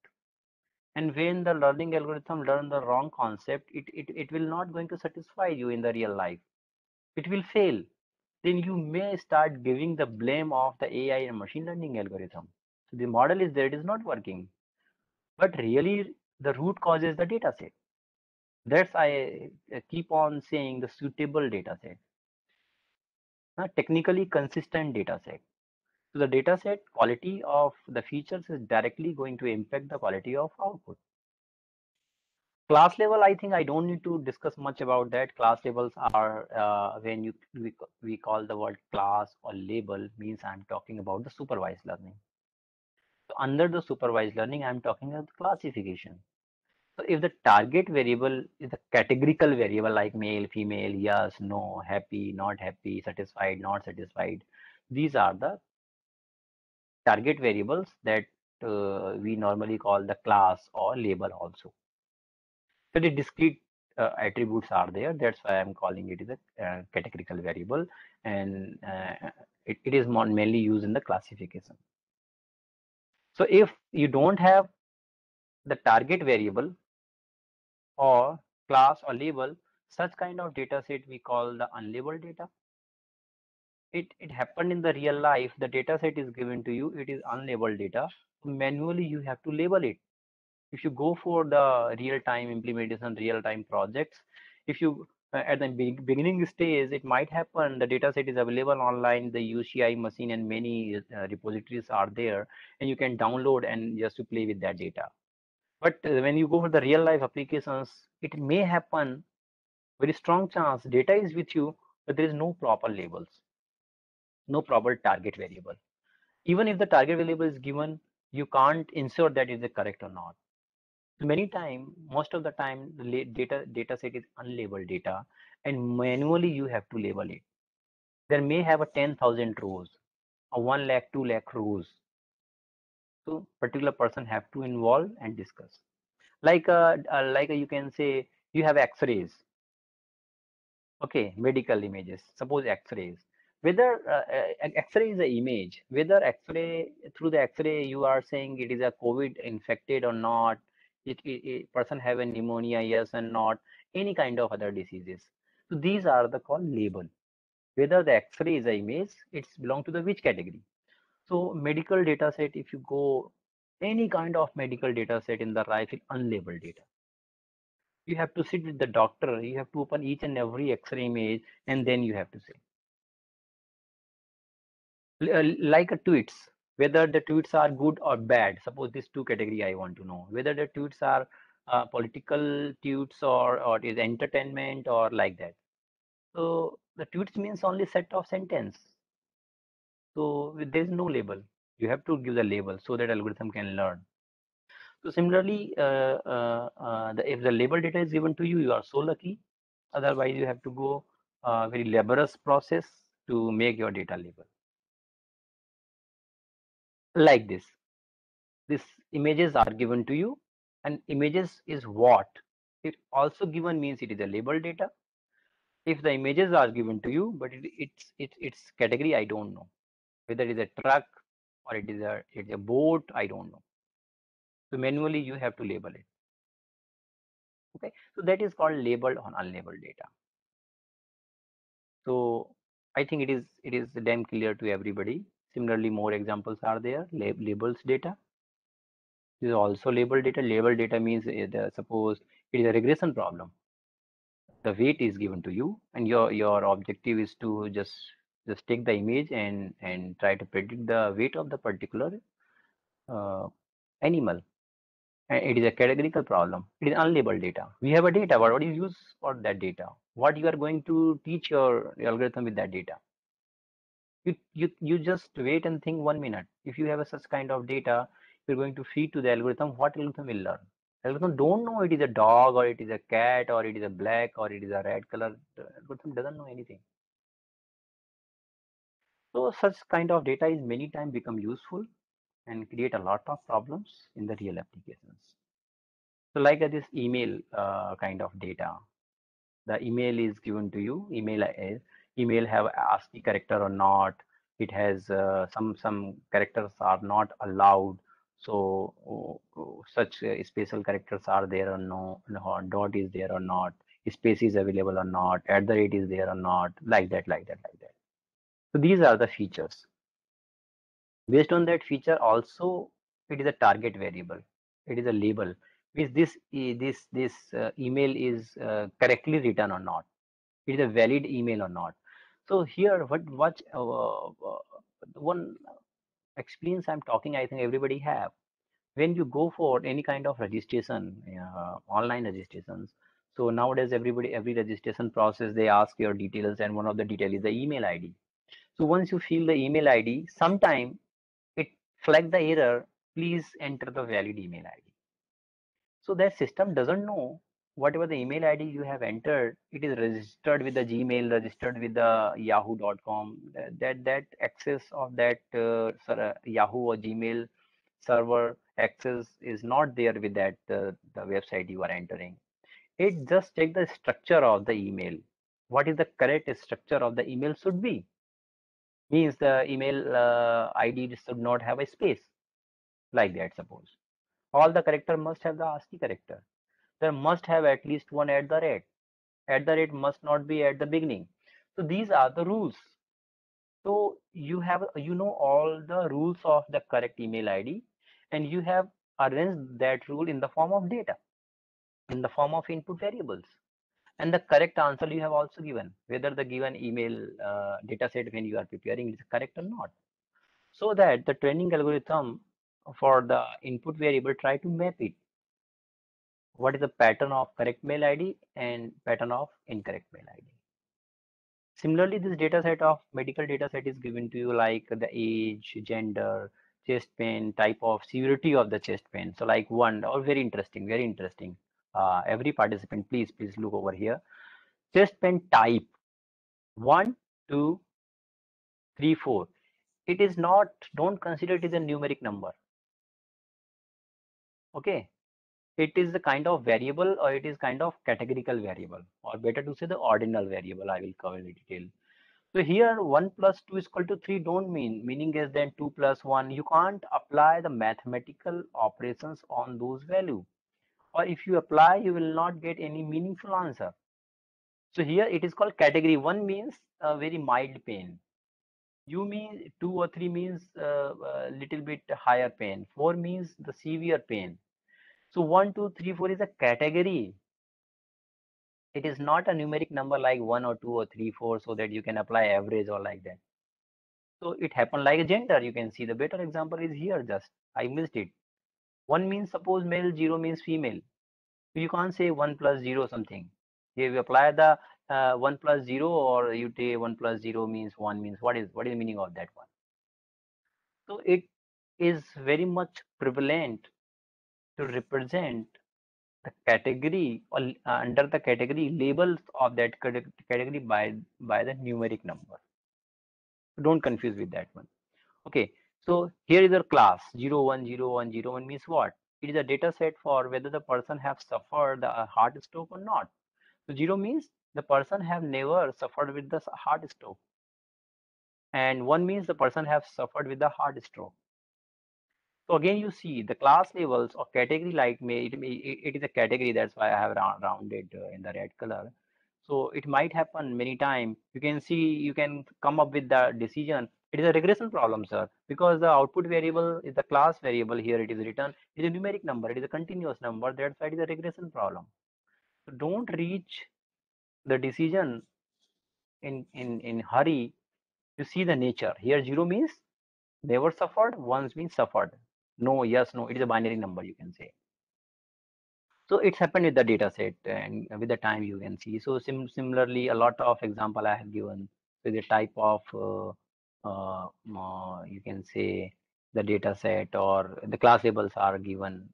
Speaker 2: And when the learning algorithm learn the wrong concept, it will not going to satisfy you in the real life. It will fail. Then you may start giving the blame of the AI and machine learning algorithm. So the model is there, it is not working. But really the root cause is the data set. That's I keep on saying the suitable data set. Technically consistent data set. So the data set quality of the features is directly going to impact the quality of output. Class level, I think I don't need to discuss much about that. Class labels are when we call the word class or label means I'm talking about the supervised learning. So under the supervised learning, I'm talking about the classification. So if the target variable is a categorical variable like male, female, yes, no, happy, not happy, satisfied, not satisfied, these are the target variables that we normally call the class or label also. So the discrete attributes are there. That's why I'm calling it as a categorical variable, and it is mainly used in the classification. So if you don't have the target variable or class or label, such kind of data set we call the unlabeled data. It happened in the real life. The data set is given to you. It is unlabeled data. Manually you have to label it. If you go for the real-time implementation, real-time projects, if you at the beginning stage, it might happen the data set is available online, the UCI machine and many repositories are there, and you can download and just to play with that data. But when you go for the real-life applications, it may happen very strong chance data is with you, but there is no proper labels, no proper target variable. Even if the target variable is given, you can't ensure that is it correct or not. Many time, most of the time, the data set is unlabeled data, and manually you have to label it. There may have a 10,000 rows, a 1 lakh, 2 lakh rows. So particular person have to involve and discuss. Like you can say you have X-rays. Okay, medical images. Suppose X-rays. Whether X-ray is an image, whether X-ray through the X-ray you are saying it is a COVID infected or not, it person have a pneumonia, yes and not, any kind of other diseases. So these are the called label. Whether the X-ray is an image, it's belong to the which category. So medical data set, if you go any kind of medical data set in the life, it's unlabeled data. You have to sit with the doctor, you have to open each and every X-ray image, and then you have to say. Like a tweets, whether the tweets are good or bad. Suppose these two category I want to know, whether the tweets are political tweets or it is entertainment or like that. So the tweets means only set of sentence. So there is no label. You have to give the label so that algorithm can learn. So similarly, if the label data is given to you, you are so lucky. Otherwise, you have to go very laborious process to make your data label. Like this. These images are given to you. And images is what? It also given means it is a label data. If the images are given to you, but it's category, I don't know. Whether it is a truck or it's a boat, I don't know. So manually you have to label it. Okay, so that is called labeled on unlabeled data. So I think it is damn clear to everybody. Similarly, more examples are there. Labels data. This is also labeled data. Labeled data means suppose it is a regression problem. The weight is given to you, and your objective is to just take the image and try to predict the weight of the particular animal. And it is a categorical problem. It is unlabeled data. We have a data, but what do you use for that data? What you are going to teach your algorithm with that data? You just wait and think 1 minute. If you have a such kind of data, you're going to feed to the algorithm. What algorithm will learn? Algorithm don't know it is a dog or it is a cat or it is a black or it is a red color. The algorithm doesn't know anything. So such kind of data is many times become useful and create a lot of problems in the real applications. So like this email kind of data, the email is given to you. Email have ASCII character or not. It has some characters are not allowed. So such special characters are there or no, dot is there or not, space is available or not, at the rate is there or not, like that. So these are the features. Based on that feature also, it is a target variable. It is a label. Means this email is correctly written or not. It is a valid email or not. So here, what one experience I'm talking, I think everybody have. When you go for any kind of registration, online registrations. So nowadays, every registration process, they ask your details, and one of the detail is the email ID. So once you fill the email ID, sometime it flag the error. Please enter the valid email ID. So that system doesn't know whatever the email ID you have entered, it is registered with the Gmail, registered with the yahoo.com. That access of that Yahoo or Gmail server access is not there with that the website you are entering. It just check the structure of the email. What is the correct structure of the email should be? Means the email ID should not have a space, like that. Suppose all the character must have the ASCII character. There must have at least one at the rate. At the rate must not be at the beginning. So these are the rules. So you have, all the rules of the correct email ID, and you have arranged that rule in the form of data, in the form of input variables. And the correct answer you have also given, whether the given email data set when you are preparing is correct or not. So that the training algorithm for the input variable try to map it. What is the pattern of correct mail ID and pattern of incorrect mail ID. Similarly, this data set of medical data set is given to you like the age, gender, chest pain, type of severity of the chest pain. So like one, or very interesting. Every participant, please look over here. Chest pain type 1, 2, 3, 4. It is not, don't consider it as a numeric number. Okay. It is a kind of variable, or it is kind of categorical variable, or better to say the ordinal variable. I will cover the detail. So here 1 plus 2 is equal to 3 don't meaning is then 2 plus 1. You can't apply the mathematical operations on those values. Or if you apply, you will not get any meaningful answer. So here it is called category. 1 means a very mild pain. You mean 2 or 3 means a little bit higher pain. 4 means the severe pain. So 1, 2, 3, 4 is a category. It is not a numeric number like 1 or 2 or 3, 4, so that you can apply average or like that. So it happened like a gender. You can see the better example is here. Just I missed it. 1 means suppose male, 0 means female. So you can't say 1 plus 0 something. If you apply the 1 plus 0, or you take 1 plus 0 means 1 means what is the meaning of that one? So it is very much prevalent to represent the category, or under the category labels of that category by the numeric number. Don't confuse with that one. Okay, so here is our class 0 1 0 1 0 1 means what? It is a data set for whether the person have suffered a heart stroke or not. So 0 means the person have never suffered with the heart stroke. And 1 means the person have suffered with the heart stroke. So again, you see the class levels or category like it is a category. That's why I have rounded in the red color. So it might happen many times. You can see, you can come up with the decision. It is a regression problem, sir, because the output variable is the class variable here. It is written. It is a numeric number. It is a continuous number. That's why it is a regression problem. So don't reach the decision in hurry. You see the nature here. 0 means never suffered. 1 means suffered. No, yes, no. It is a binary number, you can say. So it's happened with the data set, and with the time you can see. So similarly, a lot of example I have given with the type of you can say the data set or the class labels are given.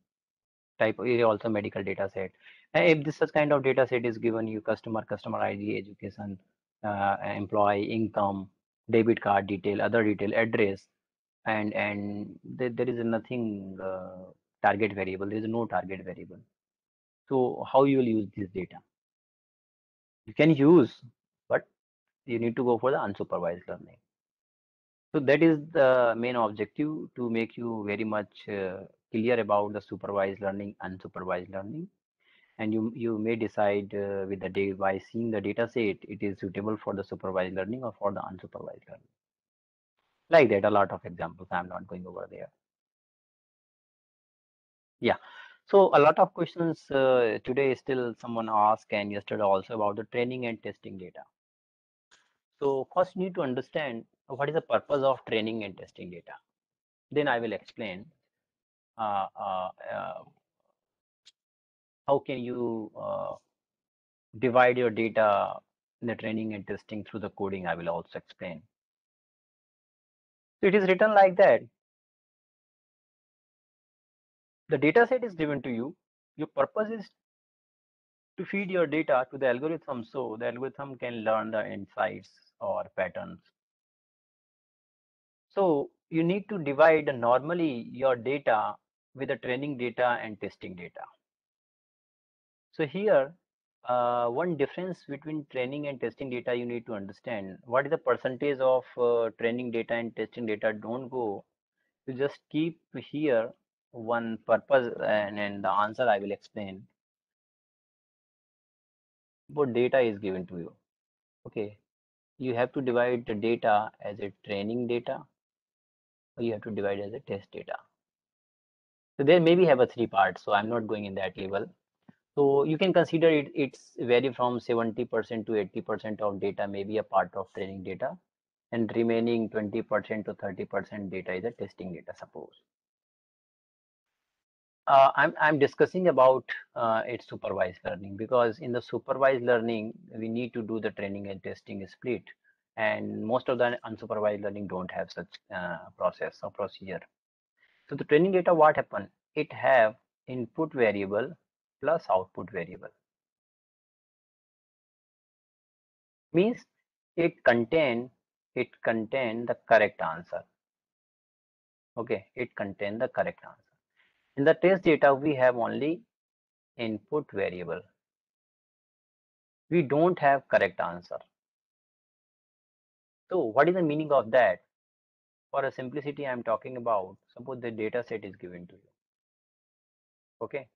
Speaker 2: Type is also medical data set. And if this such kind of data set is given you customer ID, education, employee, income, debit card detail, other detail, address, and there is nothing target variable. There is no target variable. So how you will use this data? You can use, but you need to go for the unsupervised learning. So that is the main objective, to make you very much clear about the supervised learning, unsupervised learning. And you may decide with the day by seeing the data set, it is suitable for the supervised learning or for the unsupervised learning. Like that, a lot of examples. I'm not going over there. Yeah. So a lot of questions today still someone asked, and yesterday also, about the training and testing data. So first you need to understand what is the purpose of training and testing data. Then I will explain how can you divide your data in the training and testing through the coding. I will also explain. So it is written like that. The data set is given to you. Your purpose is to feed your data to the algorithm so the algorithm can learn the insights or patterns. So you need to divide normally your data with the training data and testing data. So here, one difference between training and testing data you need to understand. What is the percentage of training data and testing data? Don't go. You just keep here one purpose, and the answer I will explain. What data is given to you? Okay, you have to divide the data as a training data, or you have to divide as a test data. So there maybe have a 3 parts. So I'm not going in that level. So you can consider it's vary from 70% to 80% of data may be a part of training data, and remaining 20% to 30% data is a testing data, suppose. I'm discussing about its supervised learning, because in the supervised learning we need to do the training and testing split, and most of the unsupervised learning don't have such process or procedure. So the training data, what happened? It have input variable plus output variable. Means it contain the correct answer. Okay, it contain the correct answer. In the test data, we have only input variable. We don't have correct answer. So what is the meaning of that? For a simplicity, I'm talking about, suppose the data set is given to you. Okay,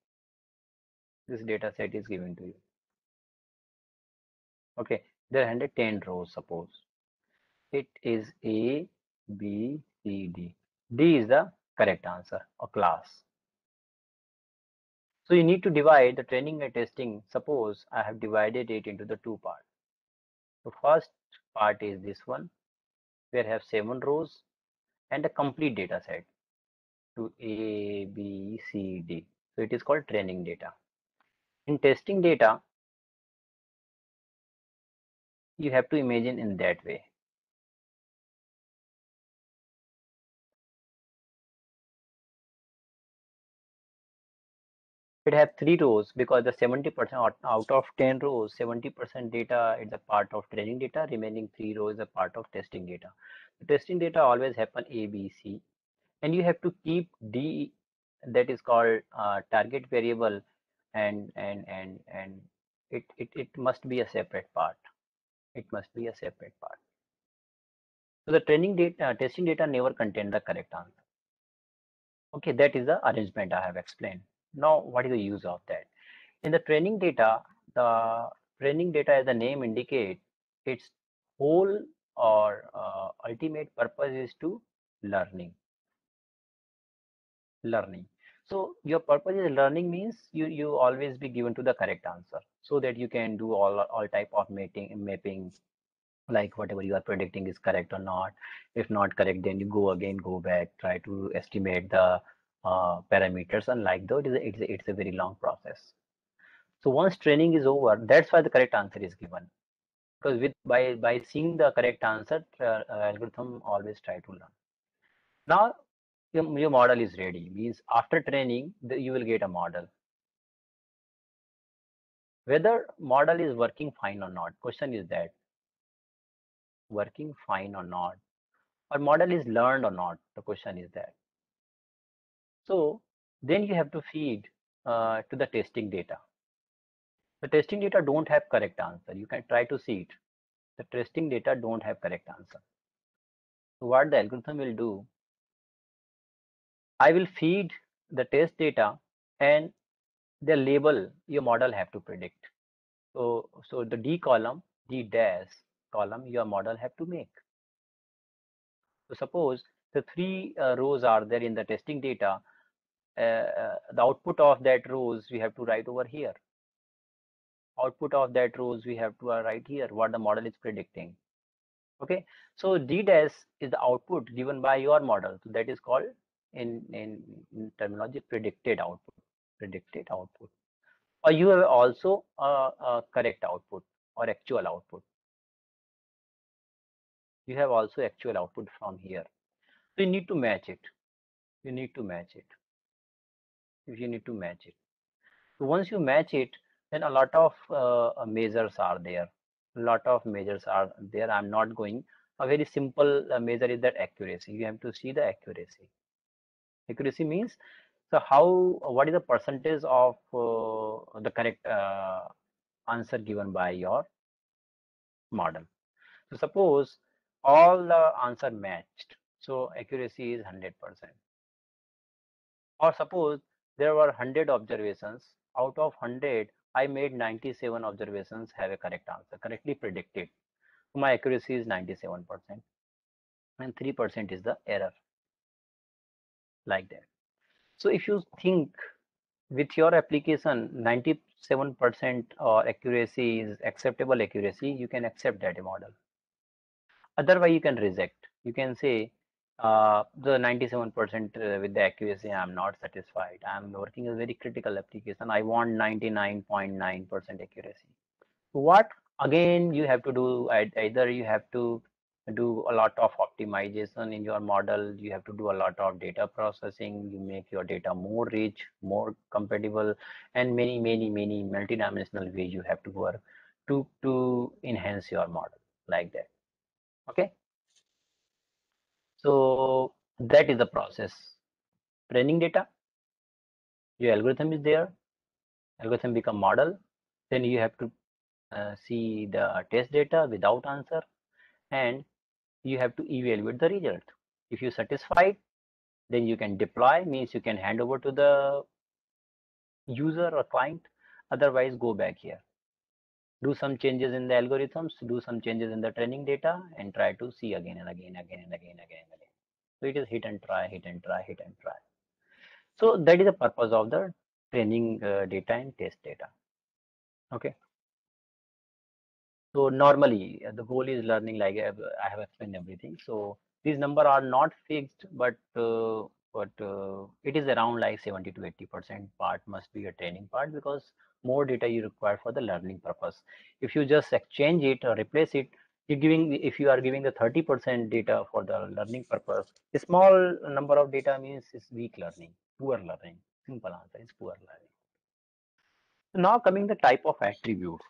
Speaker 2: this data set is given to you. Okay, there are 110 rows, suppose. It is A, B, C, D. D is the correct answer or class. So you need to divide the training and testing. Suppose I have divided it into the 2 parts. The first part is this one, where I have 7 rows and a complete data set to A, B, C, D. So it is called training data. In testing data, you have to imagine in that way. It has 3 rows, because the 70% out of 10 rows, 70% data is a part of training data, remaining 3 rows is a part of testing data. The testing data always happen A, B, C, and you have to keep D that is called target variable, and it must be a separate part. It must be a separate part. So the training data, testing data never contain the correct answer. Okay, that is the arrangement I have explained. Now, what is the use of that? In the training data, as the name indicates, its whole or ultimate purpose is to learning. So your purpose is learning means you always be given to the correct answer, so that you can do all type of mapping, like whatever you are predicting is correct or not. If not correct, then you go back, try to estimate the parameters, and like though it's a very long process. So once training is over, that's why the correct answer is given, because by seeing the correct answer, algorithm always try to learn. Now your model is ready, means after training you will get a model. Whether model is working fine or not, question is that working fine or not, or model is learned or not, the question is that. So then you have to feed to the testing data. The testing data don't have correct answer. You can try to see it. The testing data don't have correct answer. So what the algorithm will do, I will feed the test data and the label your model have to predict. So the D dash column your model have to make. So suppose the three rows are there in the testing data. The output of that rows we have to write over here. Output of that rows we have to write here what the model is predicting. Okay, so D dash is the output given by your model. So that is called in terminology predicted output. Predicted output. Or you have also a correct output or actual output. You have also actual output from here. So you need to match it. You need to match it. If you need to match it. So once you match it, then a lot of measures are there. A lot of measures are there. I'm not going. A very simple measure is that accuracy. You have to see the accuracy. Accuracy means, so what is the percentage of the correct answer given by your model. So suppose all the answer matched, so accuracy is 100%. Or suppose there were 100 observations, out of 100 I made 97 observations have a correct answer, correctly predicted. So my accuracy is 97% and 3% is the error, like that. So if you think with your application 97% accuracy is acceptable accuracy, you can accept that model. Otherwise you can reject. You can say the 97% with the accuracy I'm not satisfied. I'm working a very critical application. I want 99.9% accuracy. What again you have to do, either you have to do a lot of optimization in your model, you have to do a lot of data processing, you make your data more rich, more compatible, and many multidimensional ways you have to work to enhance your model, like that. Okay, so that is the process. Training data, your algorithm is there, algorithm become model, then you have to see the test data without answer, and you have to evaluate the result. If you satisfied, then you can deploy, means you can hand over to the user or client. Otherwise go back here, do some changes in the algorithms, do some changes in the training data, and try to see again and again. So it is hit and try. So that is the purpose of the training data and test data. Okay, so normally the goal is learning, like I have explained everything. So these numbers are not fixed, but it is around like 70 to 80% part must be a training part, because more data you require for the learning purpose. If you just exchange it or replace it, if you are giving the 30% data for the learning purpose, a small number of data means is weak learning, poor learning. Simple answer is poor learning. So now coming the type of attribute,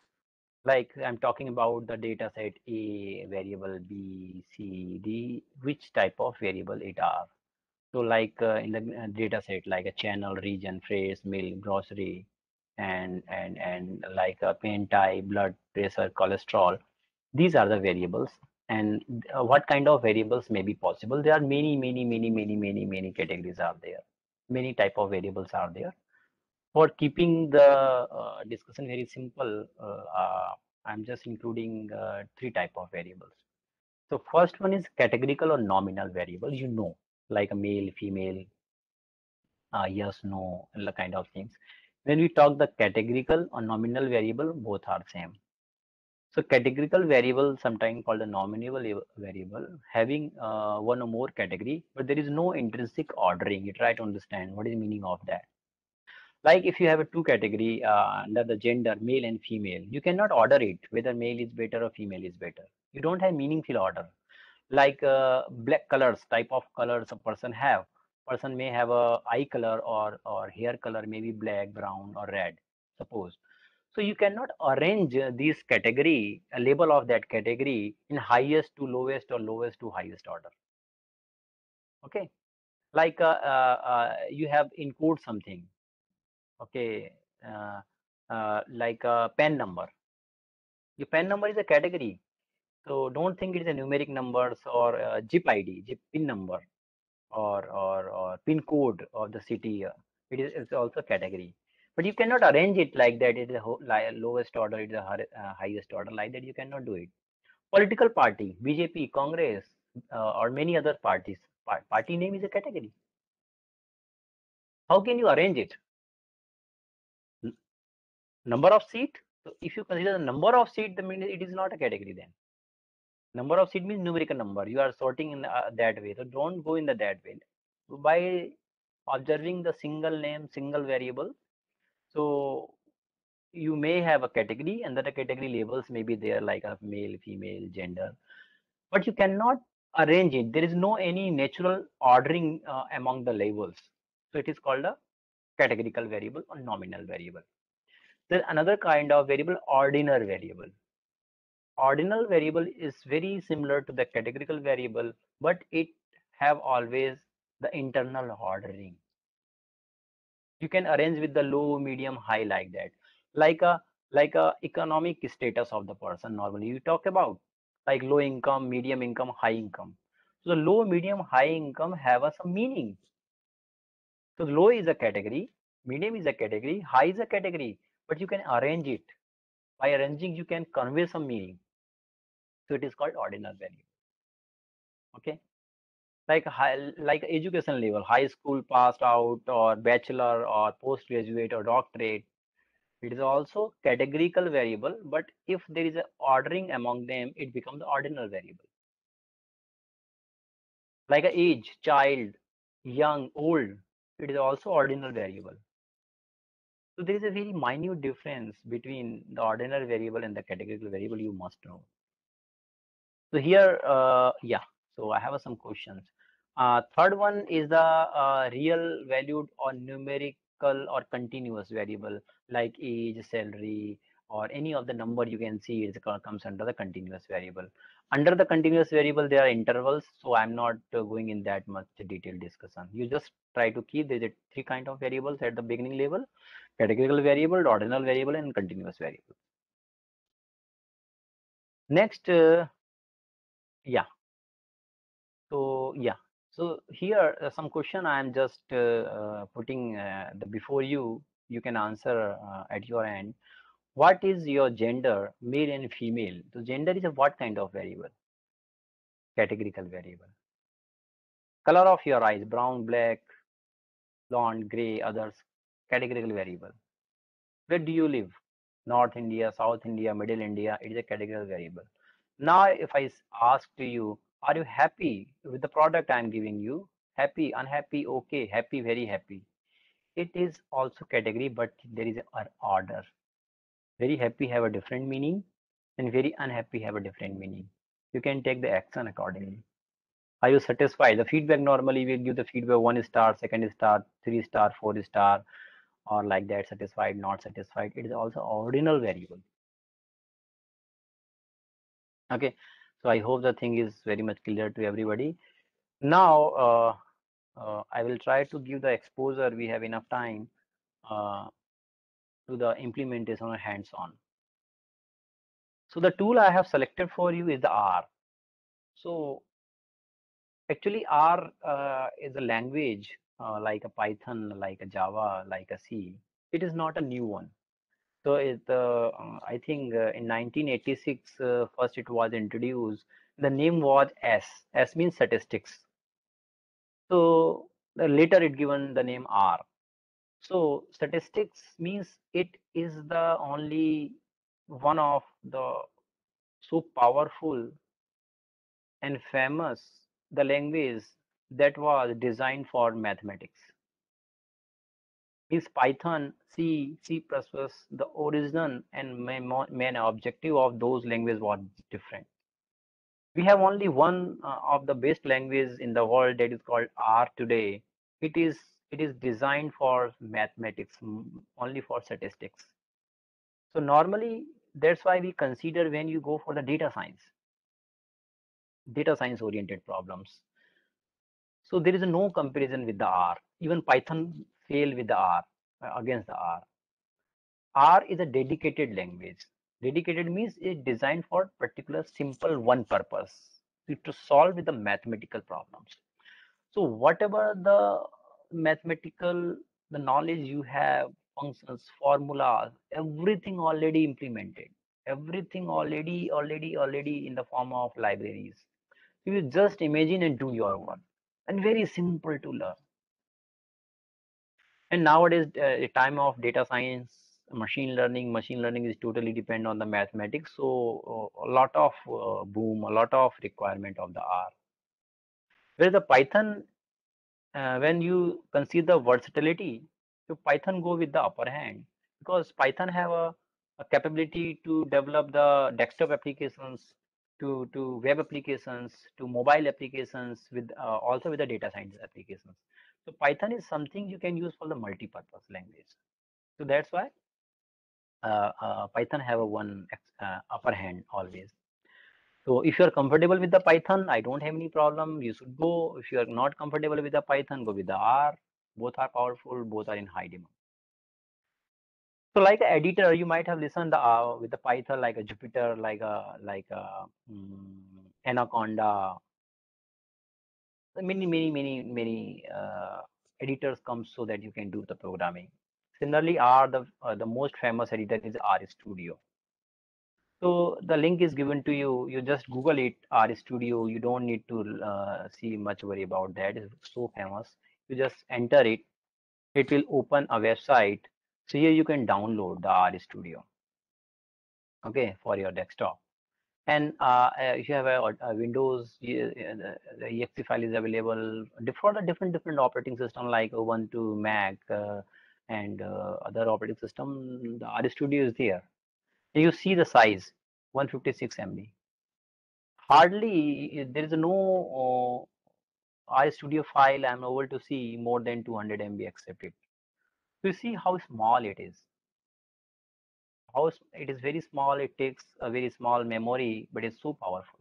Speaker 2: like I'm talking about the data set A, variable B, C, D, which type of variable it are. So like in the data set, like a channel, region, phrase, milk, grocery, and like a pain type, blood pressure, cholesterol. These are the variables. And what kind of variables may be possible? There are many categories are there. Many type of variables are there. For keeping the discussion very simple, I'm just including three type of variables. So first one is categorical or nominal variable, like a male, female, yes, no, kind of things. When we talk the categorical or nominal variable, both are same. So categorical variable, sometimes called a nominal variable, having one or more category, but there is no intrinsic ordering. You try to understand what is the meaning of that. Like if you have a two category under the gender, male and female, you cannot order it whether male is better or female is better. You don't have meaningful order. Like black colors, type of colors a person have. Person may have a eye color or hair color, maybe black, brown, or red. Suppose. So you cannot arrange this category, a label of that category in highest to lowest or lowest to highest order. Okay. Like you have encode something. Okay, like a PAN number. Your PAN number is a category, so don't think it is a numeric numbers or zip ID, zip pin number, or pin code of the city. It's also a category, but you cannot arrange it like that. It is a lowest order, it is a highest order, like that. You cannot do it. Political party, BJP, Congress, or many other parties. Party name is a category. How can you arrange it? Number of seat. So if you consider the number of seat, then it is not a category then. Number of seat means numerical number. You are sorting in that way. So don't go in that way. By observing the single name, single variable, so you may have a category, and that the category labels may be there like a male, female, gender, but you cannot arrange it. There is no any natural ordering among the labels. So it is called a categorical variable or nominal variable. There's another kind of variable, ordinal variable. Ordinal variable is very similar to the categorical variable, but it have always the internal ordering. You can arrange with the low, medium, high, like that, like a economic status of the person. Normally you talk about like low income, medium income, high income. So the low, medium, high income have some meaning. So low is a category, medium is a category, high is a category, but you can arrange it. By arranging, you can convey some meaning. So it is called ordinal variable. Okay, like like education level, high school passed out, or bachelor, or postgraduate, or doctorate. It is also categorical variable, but if there is a ordering among them, it becomes the ordinal variable. Like a age, child, young, old, it is also ordinal variable. So there is a very minute difference between the ordinal variable and the categorical variable, you must know. So here, yeah, so I have some questions. Third one is the real valued or numerical or continuous variable, like age, salary, or any of the number you can see it comes under the continuous variable. Under the continuous variable, there are intervals, so I'm not going in that much detailed discussion. You just try to keep there three kind of variables at the beginning level: categorical variable, ordinal variable, and continuous variable. Next, yeah. So yeah, so here some question I am just putting before you. You can answer at your end. What is your gender, male and female? So gender is a what kind of variable? Categorical variable. Color of your eyes, brown, black, blonde, gray, others. Categorical variable. Where do you live? North India, South India, Middle India. It is a categorical variable. Now, if I ask to you, are you happy with the product I'm giving you? Happy, unhappy, okay, happy, very happy. It is also category, but there is an order. Very happy have a different meaning, and very unhappy have a different meaning. You can take the action accordingly. Are you satisfied? The feedback normally will give the feedback 1 star, 2 star, 3 star, 4 star, or like that, satisfied, not satisfied. It is also ordinal variable. Okay, so I hope the thing is very much clear to everybody. Now I will try to give the exposure. We have enough time to the implementation or hands-on. So the tool I have selected for you is the R. So actually R is a language like a Python, like a Java, like a C. It is not a new one. So I think in 1986, first it was introduced. The name was S. S means statistics. So later it given the name R. So statistics means it is the only one of the so powerful and famous the language that was designed for mathematics. Is Python, C, C++, the origin and main objective of those languages was different. We have only one of the best languages in the world that is called R today. It is designed for mathematics, only for statistics. So normally that's why we consider when you go for the data science oriented problems. So there is no comparison with the R. Even Python fail with the R against the R. R is a dedicated language. Dedicated means it's designed for particular simple one purpose to solve with the mathematical problems. So whatever the mathematical, the knowledge you have, functions, formulas, everything already implemented, everything already in the form of libraries. You just imagine and do your work, and very simple to learn. And nowadays, time of data science, machine learning is totally depend on the mathematics. So a lot of boom, a lot of requirement of the R. Whereas the Python, when you consider versatility, so Python go with the upper hand because Python have a capability to develop the desktop applications, to web applications, to mobile applications, with also with the data science applications. So Python is something you can use for the multi-purpose language. So that's why Python have a one upper hand always. So if you are comfortable with the Python, I don't have any problem. You should go. If you are not comfortable with the Python, go with the R. Both are powerful. Both are in high demand. So like an editor, you might have listened with the Python, like a Jupyter, like a Anaconda. Many editors come so that you can do the programming. Similarly, R, the most famous editor is RStudio. So the link is given to you. You just Google it, RStudio. You don't need to see much worry about that. It's so famous. You just enter it. It will open a website. So here you can download the RStudio. Okay, for your desktop. And if you have a Windows, the exe file is available for the different operating system like Ubuntu, Mac, and other operating system. The RStudio is there. You see the size, 156 MB. Hardly there is no RStudio file I'm able to see more than 200 MB accepted. You see how small it is. How it is very small. It takes a very small memory, but it's so powerful.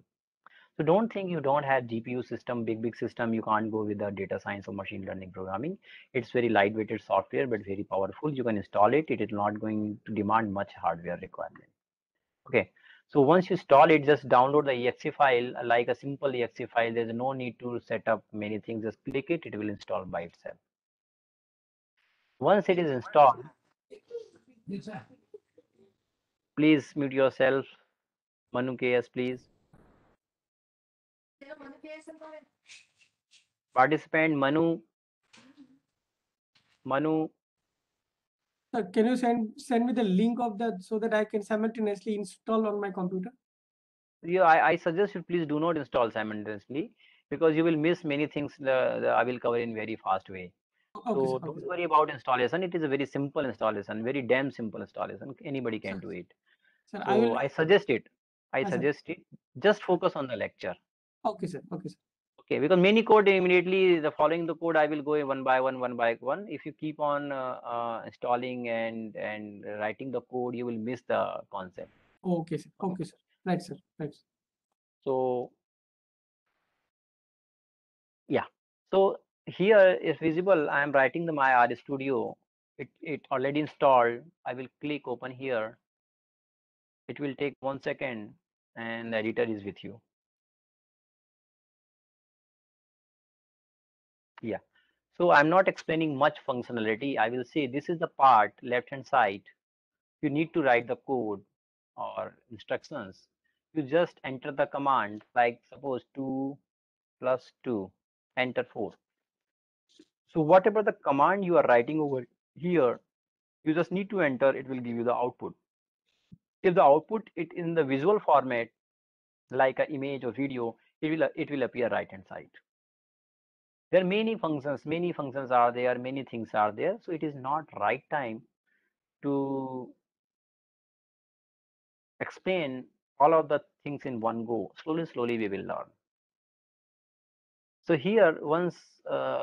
Speaker 2: So don't think you don't have GPU system, big system. You can't go with the data science or machine learning programming. It's very lightweighted software, but very powerful. You can install it. It is not going to demand much hardware requirement. Okay. So once you install it, just download the exe file, like a simple exe file. There's no need to set up many things. Just click it. It will install by itself. Once it is installed, please mute yourself. Manu KS, please. Participant Manu.
Speaker 5: Can you send me the link of that so that I can simultaneously install on my computer?
Speaker 2: Yeah, I suggest you please do not install simultaneously because you will miss many things. I will cover in very fast way.
Speaker 5: Okay,
Speaker 2: So
Speaker 5: sir,
Speaker 2: don't worry about installation. It is a very simple installation, very damn simple installation. Anybody can
Speaker 5: sir.
Speaker 2: do it.
Speaker 5: Sir,
Speaker 2: So I suggest it. I
Speaker 5: sir.
Speaker 2: suggest it. Just focus on the lecture.
Speaker 5: Okay, sir. Okay, sir.
Speaker 2: Okay, because many code immediately the following the code I will go one by one. If you keep on installing and writing the code, you will miss the concept.
Speaker 5: Okay, sir. Okay, sir. Right, sir. Right.
Speaker 2: So yeah. So here is visible. I am writing the my RStudio. It already installed. I will click open here. It will take 1 second and the editor is with you. Yeah. So I'm not explaining much functionality. I will say this is the part left hand side. You need to write the code or instructions. You just enter the command like suppose 2 plus 2, enter 4. So whatever the command you are writing over here, you just need to enter, it will give you the output. If the output it in the visual format, like an image or video, it will appear right hand side. There are many functions are there, many things are there. So it is not right time to explain all of the things in one go. Slowly we will learn. So here once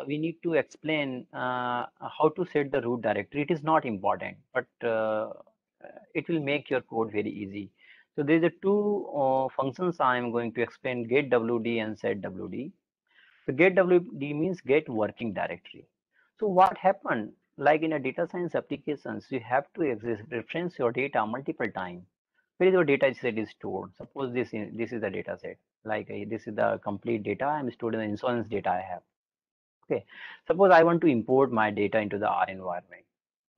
Speaker 2: we need to explain how to set the root directory. It is not important, but it will make your code very easy. So there is a two functions I am going to explain: getWD and setWD. So getWD means get working directory. So what happened? Like in a data science applications, you have to reference your data multiple times. Where is your data set is stored? Suppose this is the data set. Like this is the complete data I am stored in the insurance data I have. Okay. Suppose I want to import my data into the R environment.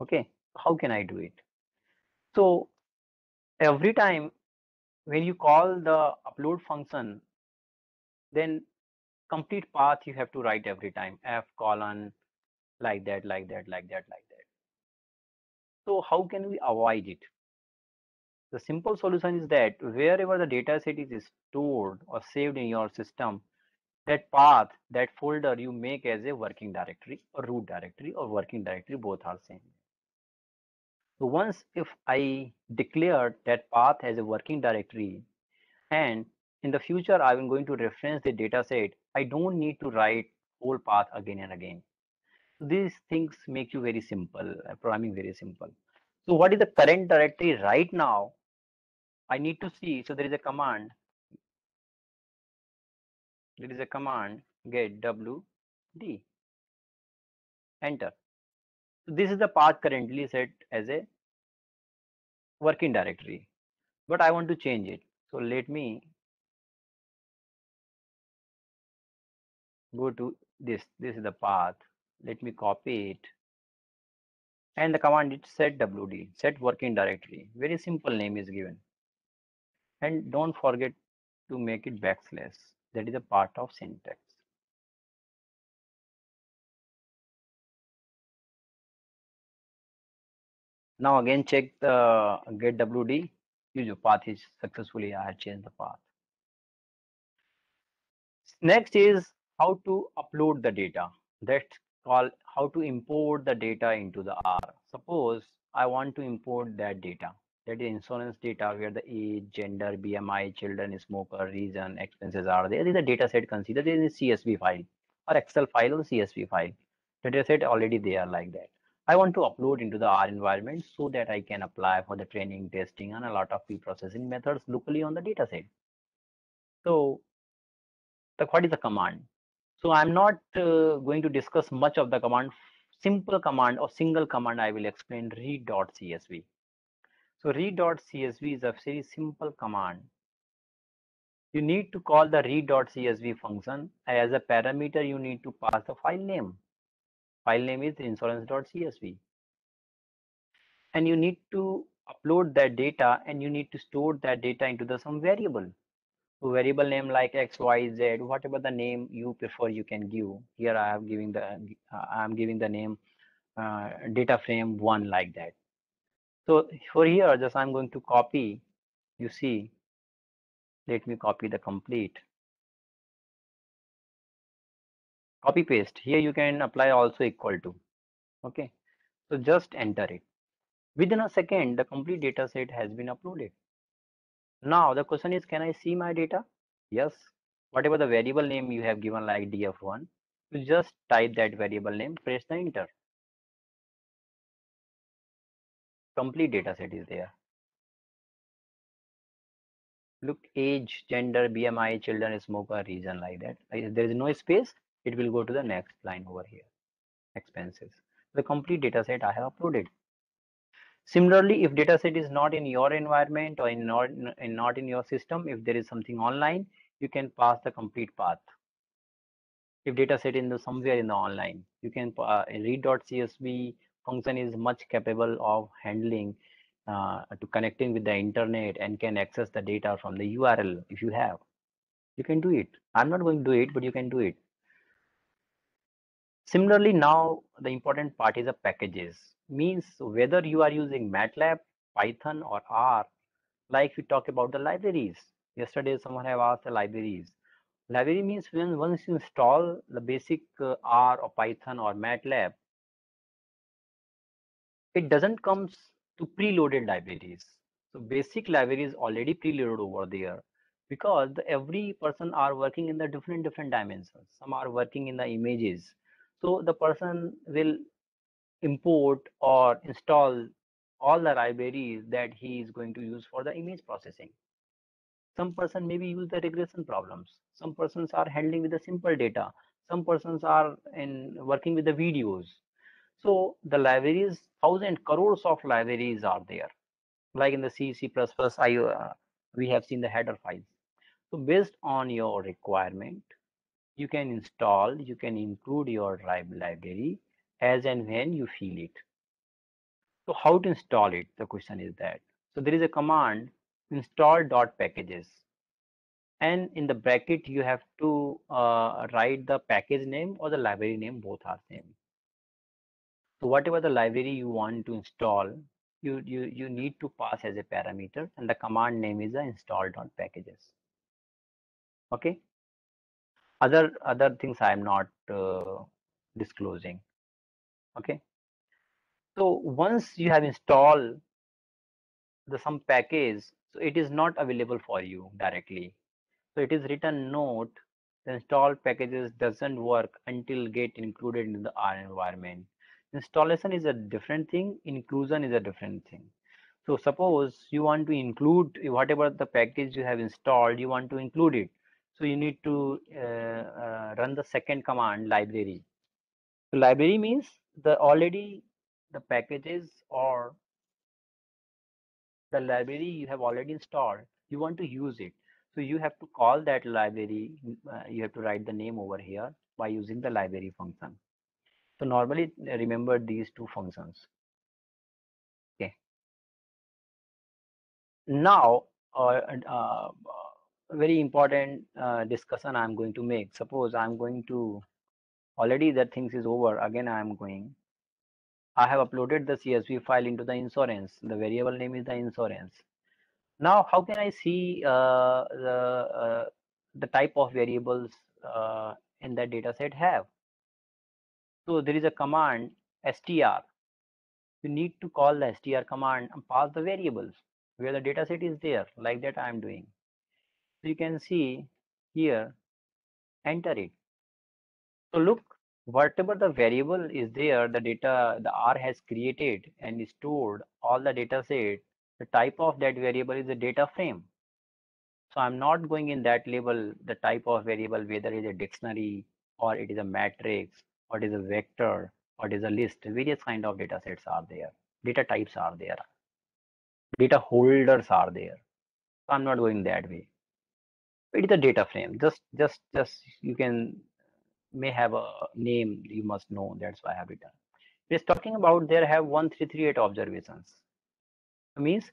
Speaker 2: Okay. How can I do it? So every time when you call the upload function, then complete path you have to write every time, f colon like that. So how can we avoid it? The simple solution is that wherever the data set is stored or saved in your system, that path, that folder you make as a working directory or root directory or working directory, both are same. So once if I declare that path as a working directory, and in the future I am going to reference the data set, I don't need to write whole path again and again. These things make you very simple, programming very simple. So what is the current directory right now? I need to see. So there is a command. There is a command get wd, enter. So this is the path currently set as a working directory, but I want to change it. So let me go to this. This is the path. Let me copy it. And the command is set wd, set working directory. Very simple name is given. And don't forget to make it backslash. That is a part of syntax. Now again check the get wd. Use path is successfully I have changed the path. Next is how to upload the data. That's called how to import the data into the R. Suppose I want to import that data. That is insurance data where the age, gender, BMI, children, smoker, region, expenses are there. This is a data set considered in a CSV file or Excel file or CSV file. Data set already there like that. I want to upload into the R environment so that I can apply for the training, testing, and a lot of pre-processing methods locally on the data set. So what is the command? So I'm not going to discuss much of the command. Simple command or single command I will explain: read.csv. So read.csv is a very simple command. You need to call the read.csv function. As a parameter, you need to pass the file name. File name is insurance.csv. And you need to upload that data and you need to store that data into the some variable. So variable name like X, Y, Z, whatever the name you prefer, you can give. Here I am giving the name data frame 1 like that. So for here, just I'm going to copy. You see, let me copy the complete. Copy paste. Here you can apply also equal to. Okay. So just enter it. Within a second, the complete data set has been uploaded. Now the question is, can I see my data? Yes. Whatever the variable name you have given like df1, you just type that variable name, press the enter. Complete data set is there. Look, age, gender, BMI, children, smoker, region like that. There is no space. it will go to the next line over here, expenses. The complete data set I have uploaded. Similarly, if data set is not in your environment or not in your system, if there is something online, you can pass the complete path. If data set in the somewhere in the online, you can read.csv function is much capable of handling to connecting with the internet and can access the data from the URL. If you have, you can do it. I'm not going to do it, but you can do it. Similarly, now the important part is the packages. Means whether you are using MATLAB, Python or R, like we talk about the libraries. Yesterday someone have asked the libraries. Library means when once you install the basic R or Python or MATLAB, it doesn't comes to preloaded libraries. So basic library is already preloaded over there because every person are working in the different dimensions. Some are working in the images. So the person will import or install all the libraries that he is going to use for the image processing. Some person maybe use the regression problems. Some persons are handling with the simple data. Some persons are working with the videos. So the libraries, thousand crores of libraries are there. Like in the C, C++, we have seen the header files. So based on your requirement, you can install, you can include your library as and when you feel it. So how to install it? The question is that. So there is a command install.packages. And in the bracket, you have to write the package name or the library name, both are same. So whatever the library you want to install, you need to pass as a parameter, and the command name is the install.packages. Okay. Other things I am not disclosing. Okay. So once you have installed some package, so it is not available for you directly. So it is written note, the installed packages doesn't work until get included in the R environment. Installation is a different thing, inclusion is a different thing. So suppose you want to include whatever the package you have installed, you want to include it. So you need to run the second command, library. So library means the packages or the library you have already installed, you want to use it. So you have to call that library, you have to write the name over here by using the library function. So normally remember these two functions. Okay. Now, very important discussion I'm going to make. Suppose I'm going to, already that things is over, again I have uploaded the CSV file into the insurance. The variable name is the insurance. Now, how can I see the type of variables in that data set have? So there is a command str. You need to call the str command and pass the variables where the data set is there, like that I am doing. So you can see here, enter it. So look, whatever the variable is there, the R has created and stored all the data set. The type of that variable is a data frame. So I'm not going in that label, the type of variable, whether it is a dictionary or it is a matrix or it is a vector or it is a list. Various kind of data sets are there. Data types are there. Data holders are there. So I'm not going that way. It is a data frame. Just you may have a name you must know. That's why I have written. It's talking about there have 1338 observations. It means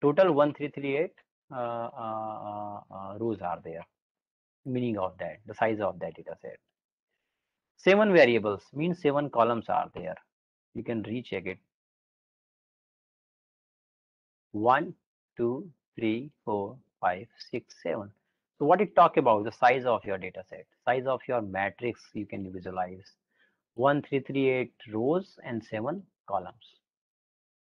Speaker 2: total 1338 rows are there. Meaning of that, the size of that data set. 7 variables means 7 columns are there. You can recheck it. 1, 2, 3, 4, 5, 6, 7. So what it talk about? The size of your data set, size of your matrix you can visualize. 1338 rows and 7 columns.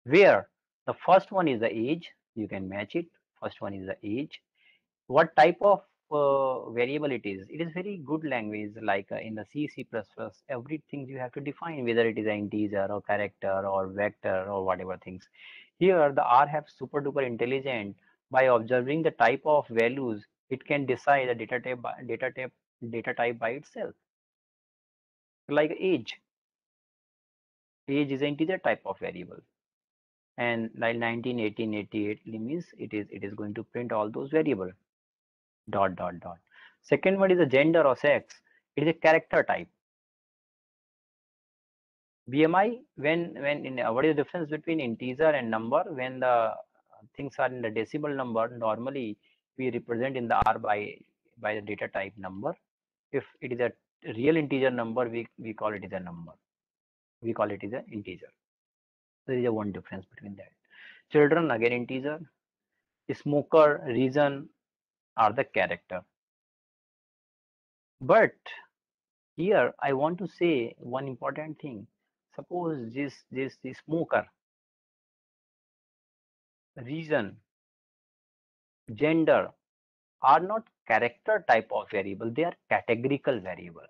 Speaker 2: Where the first one is the age, you can match it. First one is the age. What type of variable it is? It is very good language, like in the C, C++, everything you have to define, whether it is an integer or character or vector or whatever things. Here the R have super duper intelligent. By observing the type of values, it can decide the data type by itself. like age. Age is an integer type of variable, and like 19, 18, 88 means it is going to print all those variables. Dot dot dot. Second one is a gender or sex. It is a character type. BMI, when in what is the difference between integer and number? When the things are in the decimal number, normally we represent in the R by the data type number. If it is a real integer number, we call it as a number. We call it as an integer. There is a one difference between that. Children, again integer. Smoker, reason are the character. But here I want to say one important thing. Suppose this smoker, reason, gender are not character type of variable, they are categorical variable.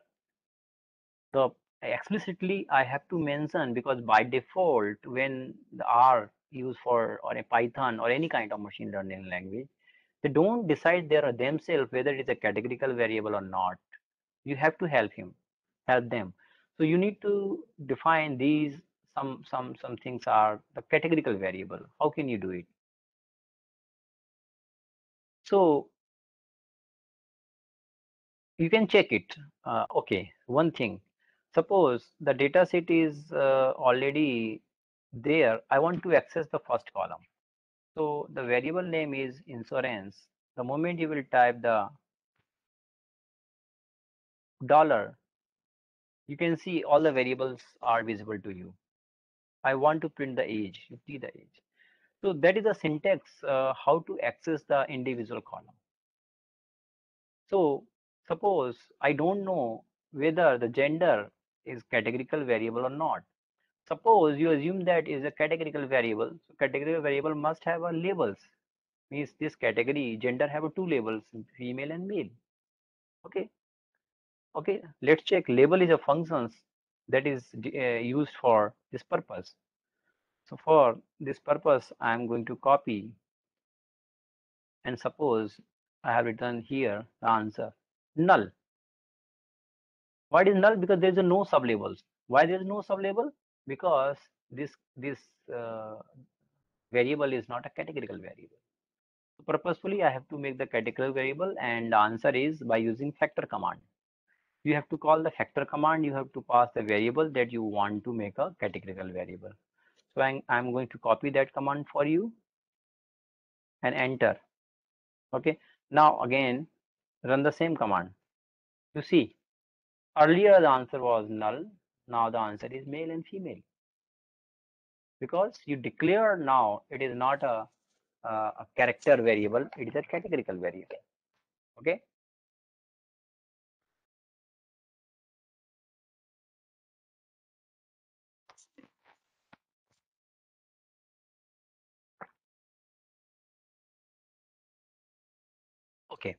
Speaker 2: So explicitly I have to mention, because by default when the R used for, or a Python or any kind of machine learning language, they don't decide there themselves whether it is a categorical variable or not. You have to help them. So you need to define these. Some things are the categorical variable. How can you do it? So you can check it. Okay, one thing. Suppose the data set is already there. I want to access the first column. So the variable name is insurance. The moment you will type the $, you can see all the variables are visible to you. I want to print the age. You see the age. So that is the syntax how to access the individual column. So suppose I don't know whether the gender is categorical variable or not. Suppose you assume that is a categorical variable. So categorical variable must have a labels. Means this category gender have two labels, female and male. Okay. Okay. Let's check. Label is a functions that is used for this purpose. So for this purpose, I am going to copy, and suppose I have written here the answer null. Why it is null? Because there is no sublabels. Why there is no sublabel? Because this variable is not a categorical variable. So purposefully I have to make the categorical variable, and the answer is by using factor command. You have to call the factor command. You have to pass the variable that you want to make a categorical variable. So I'm going to copy that command for you and enter. Okay. Now again run the same command. You see, earlier the answer was null. Now the answer is male and female, because you declare now it is not a character variable, it is a categorical variable. Okay. Okay.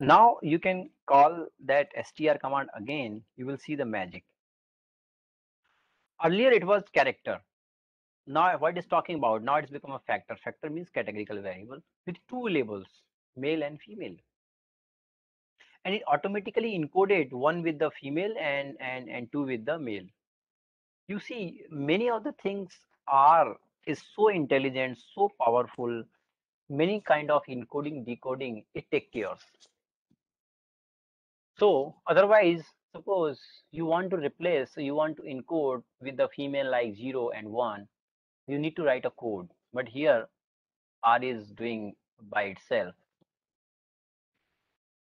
Speaker 2: Now you can call that str command again. You will see the magic. Earlier it was character. Now what it's talking about? Now it's become a factor. Factor means categorical variable with two labels, male and female. And it automatically encoded one with the female and two with the male. You see, many of the things is so intelligent, so powerful, many kind of encoding, decoding, it takes care. So otherwise, suppose you want to replace, you want to encode with the female like 0 and 1, you need to write a code. But here R is doing by itself.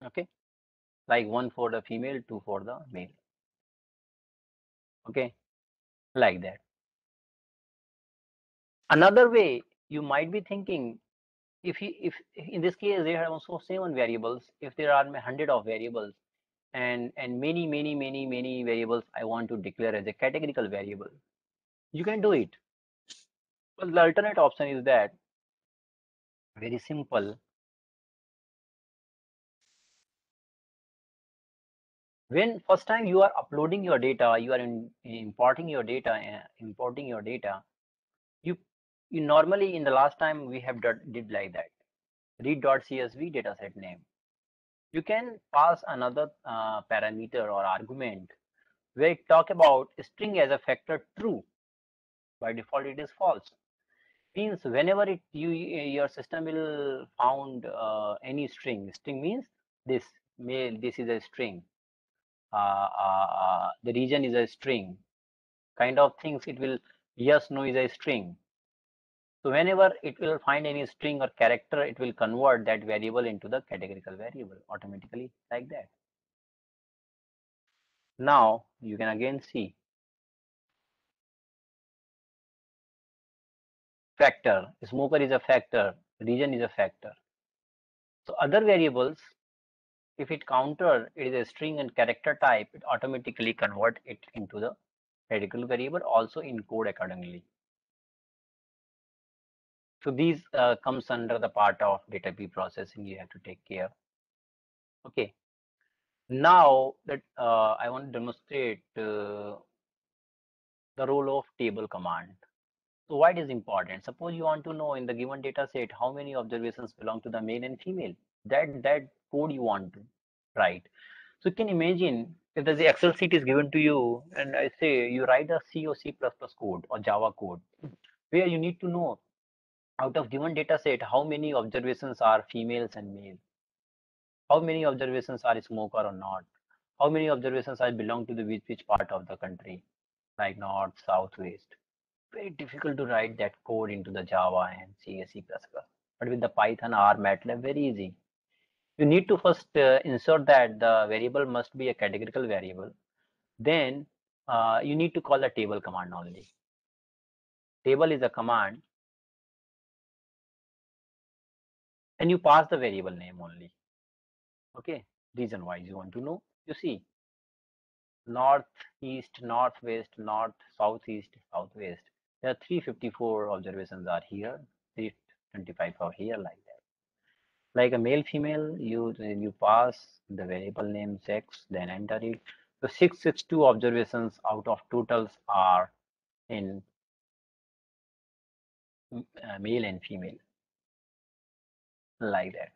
Speaker 2: Okay, like 1 for the female, 2 for the male. Okay, like that. Another way you might be thinking, if in this case there are also 7 variables, if there are 100 of variables, and many variables I want to declare as a categorical variable, you can do it. Well, the alternate option is that very simple. When first time you are uploading your data, you are importing your data, you normally in the last time we have did like that, read.csv dataset name. You can pass another parameter or argument where it talk about string as a factor true. By default, it is false. Means whenever your system will found any string. String means this mail. This is a string. The region is a string. Kind of things it will yes no is a string. So whenever it will find any string or character, it will convert that variable into the categorical variable automatically like that. Now you can again see factor. Smoker is a factor. Region is a factor. So other variables, if it counter it is a string and character type, it automatically convert it into the categorical variable, also encode accordingly. So these comes under the part of data pre-processing you have to take care. Okay. Now that I want to demonstrate the role of table command. So why it is important? Suppose you want to know in the given data set how many observations belong to the male and female. That code you want to write. So you can imagine if the Excel sheet is given to you and I say you write a C or C++ code or Java code where you need to know out of given data set how many observations are females and male. How many observations are smoker or not? How many observations are belong to the which part of the country, like north, south, west. Very difficult to write that code into the Java and C, C++. But with the Python or MATLAB, very easy. You need to first ensure that the variable must be a categorical variable. Then you need to call the table command only. Table is a command and you pass the variable name only. Okay, reason wise you want to know. You see, north, east, northwest, north, southeast, southwest. There are 354 observations are here, 325 are here like that. Like a male, female, you pass the variable name sex, then enter it. So 662 observations out of totals are in male and female like that.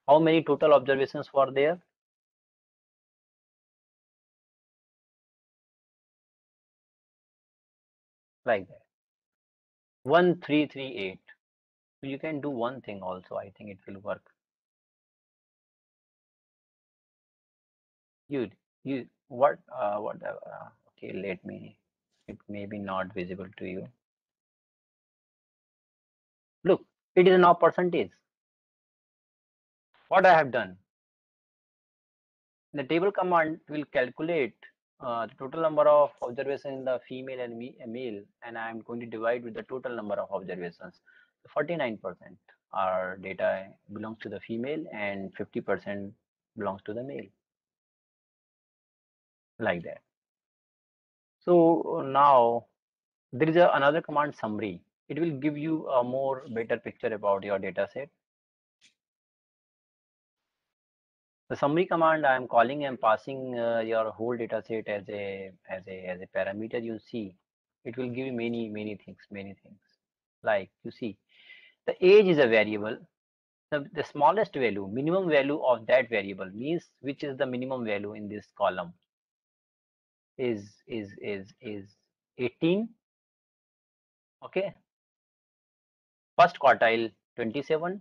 Speaker 2: How many total observations were there? Like that. 1338. So you can do one thing also. I think it will work. You what okay, let me, it may be not visible to you. Look, it is now percentage. What I have done, the table command will calculate the total number of observations in the female and male, and I am going to divide with the total number of observations. 49% our data belongs to the female and 50% belongs to the male, like that. So now there is another command, summary. It will give you a more better picture about your data set. The summary command I am calling and passing your whole data set as a parameter. You see, it will give you many things. Like you see, the age is a variable. The smallest value, minimum value of that variable means which is the minimum value in this column is 18. Okay. First quartile 27,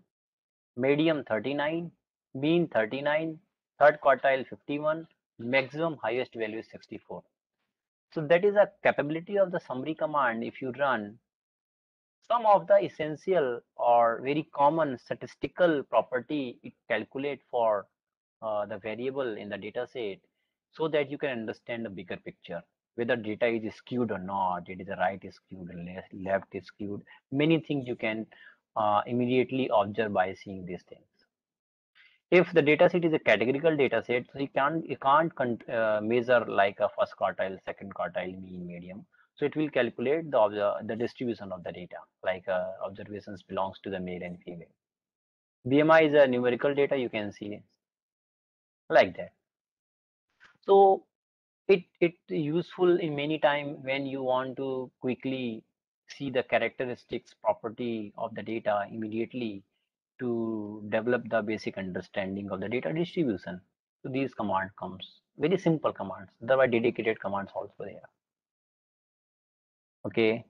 Speaker 2: medium 39, mean 39, third quartile 51, maximum highest value is 64. So that is a capability of the summary command. If you run some of the essential or very common statistical property, it calculate for the variable in the data set so that you can understand the bigger picture, whether data is skewed or not, it is a right is skewed, left is skewed. Many things you can immediately observe by seeing these things. If the data set is a categorical data set, so you can't measure like a first quartile, second quartile, mean, medium. So it will calculate the distribution of the data, like observations belongs to the male and female. BMI is a numerical data, you can see like that. So it useful in many time when you want to quickly see the characteristics property of the data immediately to develop the basic understanding of the data distribution. So these command comes, very simple commands. There are dedicated commands also there. Okay.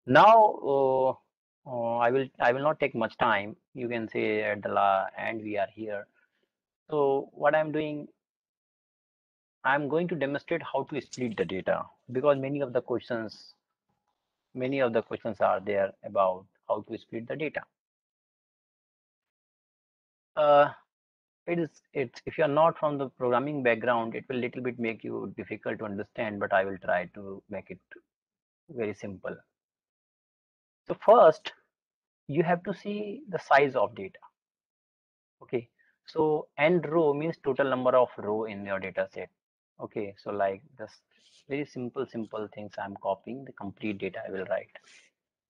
Speaker 2: Now I will not take much time. You can say at the end we are here. So what I'm doing, I'm going to demonstrate how to split the data, because many of the questions are there about how to split the data. It's if you are not from the programming background, it will little bit make you difficult to understand, but I will try to make it very simple. So first, you have to see the size of data. Okay, so n row means total number of row in your data set. Okay, so like this very simple things I'm copying, the complete data I will write.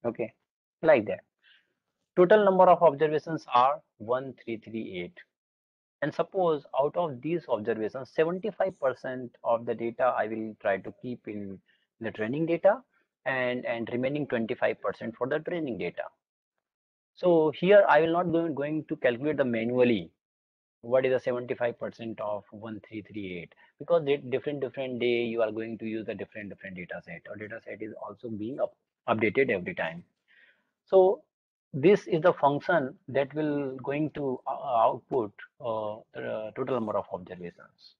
Speaker 2: Okay, like that. Total number of observations are 1338. And suppose out of these observations, 75% of the data I will try to keep in the training data, and remaining 25% for the training data. So here I will not going to calculate the manually what is the 75% of 1338, because different day you are going to use a different data set, or data set is also being updated every time. So this is the function that will going to output the total number of observations.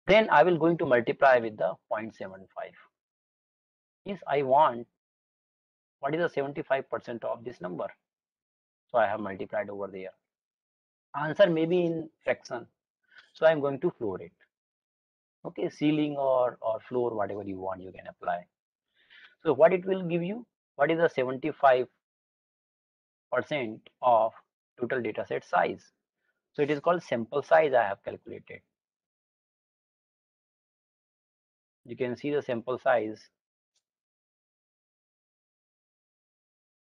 Speaker 2: Then I will going to multiply with the 0.75. If I want what is the 75% of this number, so I have multiplied over there. Answer may be in fraction, so I'm going to floor it. Okay, ceiling or floor, whatever you want, you can apply. So what it will give you, what is the 75% of total data set size? So it is called sample size I have calculated. You can see the sample size.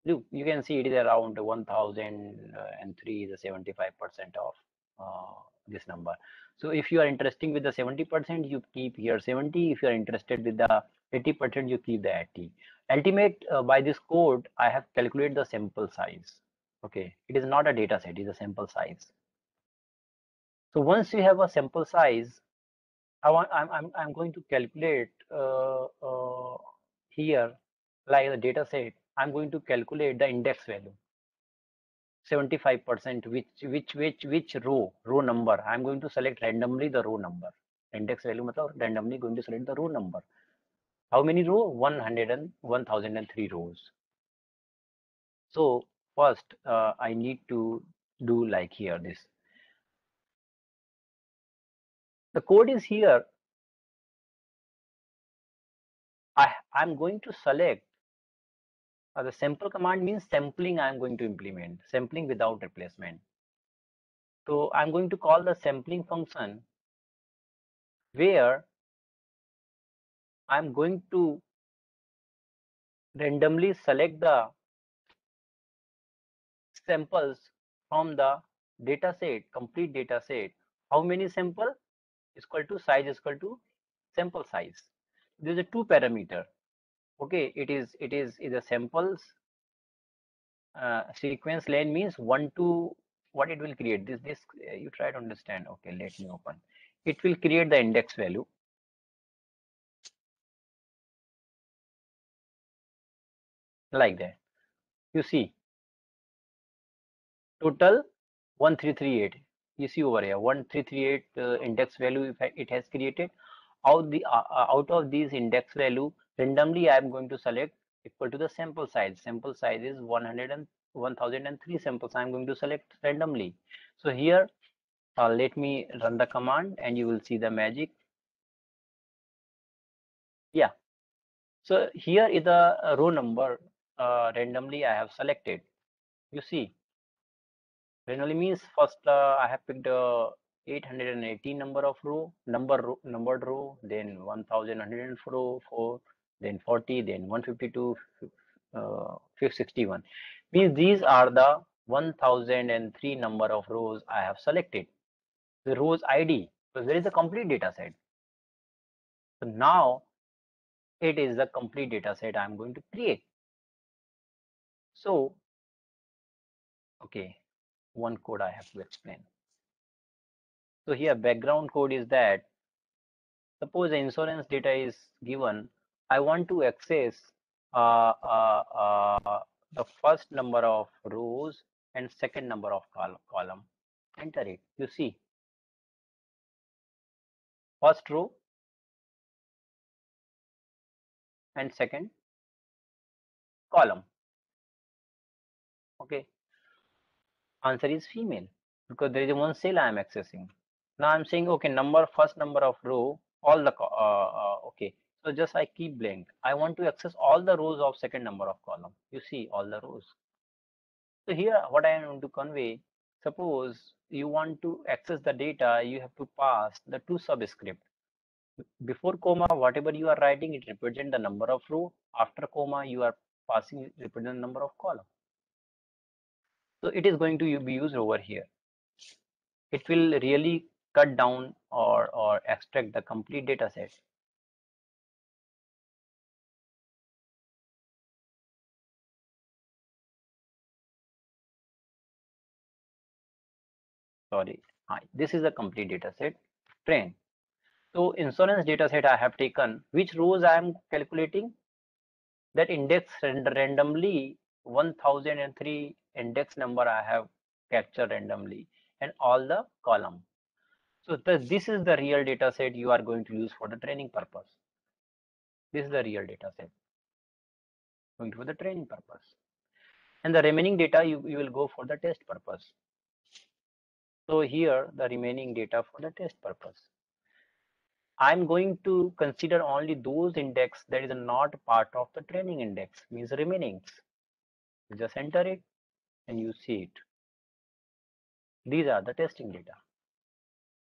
Speaker 2: Look, you can see it is around 1003 is the 75% of this number. So if you are interested with the 70%, you keep here 70. If you are interested with the 80%, you keep the 80. Ultimate by this code, I have calculated the sample size. Okay, it is not a data set, it is a sample size. So once you have a sample size, I'm going to calculate here, like the data set, I'm going to calculate the index value. 75%, which row number I'm going to select randomly the row number. Index value matlab randomly going to select the row number. How many row? 1003 rows. So first I need to do like here this. The code is here. I'm going to select the sample command means sampling. I'm going to implement sampling without replacement. So I'm going to call the sampling function, where I'm going to randomly select the samples from the data set, complete data set. How many sample is equal to size is equal to sample size. There's a two parameter. Okay, it is a samples sequence length means 1 to what it will create. This you try to understand. Okay, let me open. It will create the index value. Like that. You see total 1338. You see over here 1338 index value it has created. Out of these index value, randomly I am going to select equal to the sample size. Sample size is 1003 samples. I am going to select randomly. So here let me run the command and you will see the magic. Yeah, so here is the row number randomly I have selected. You see, randomly means first I have picked 818 number of numbered row, then 1104, then 40, then 152, 561. Means these are the 1003 number of rows I have selected. The rows ID, so there is a complete data set. So now it is the complete data set I'm going to create. So, okay, one code I have to explain. So here background code is that suppose the insurance data is given. I want to access the first number of rows and second number of column. Enter it. You see, first row and second column. Okay. Answer is female because there is one cell I am accessing. Now I'm saying okay, first number of row, all the okay. So just I keep blank. I want to access all the rows of second number of column. You see all the rows. So here what I am going to convey, suppose you want to access the data, you have to pass the two subscript. Before comma, whatever you are writing, it represents the number of row. After comma, you are passing represent the number of column. So it is going to be used over here. It will really cut down or extract the complete data set. Sorry, this is a complete data set train. So insurance data set I have taken, which rows I am calculating? That index randomly 1003 index number I have captured randomly and all the column. So this is the real data set you are going to use for the training purpose. This is the real data set going for the training purpose. And the remaining data you will go for the test purpose. So here the remaining data for the test purpose. I'm going to consider only those index that is not part of the training index, means remainings. You just enter it and you see it. These are the testing data.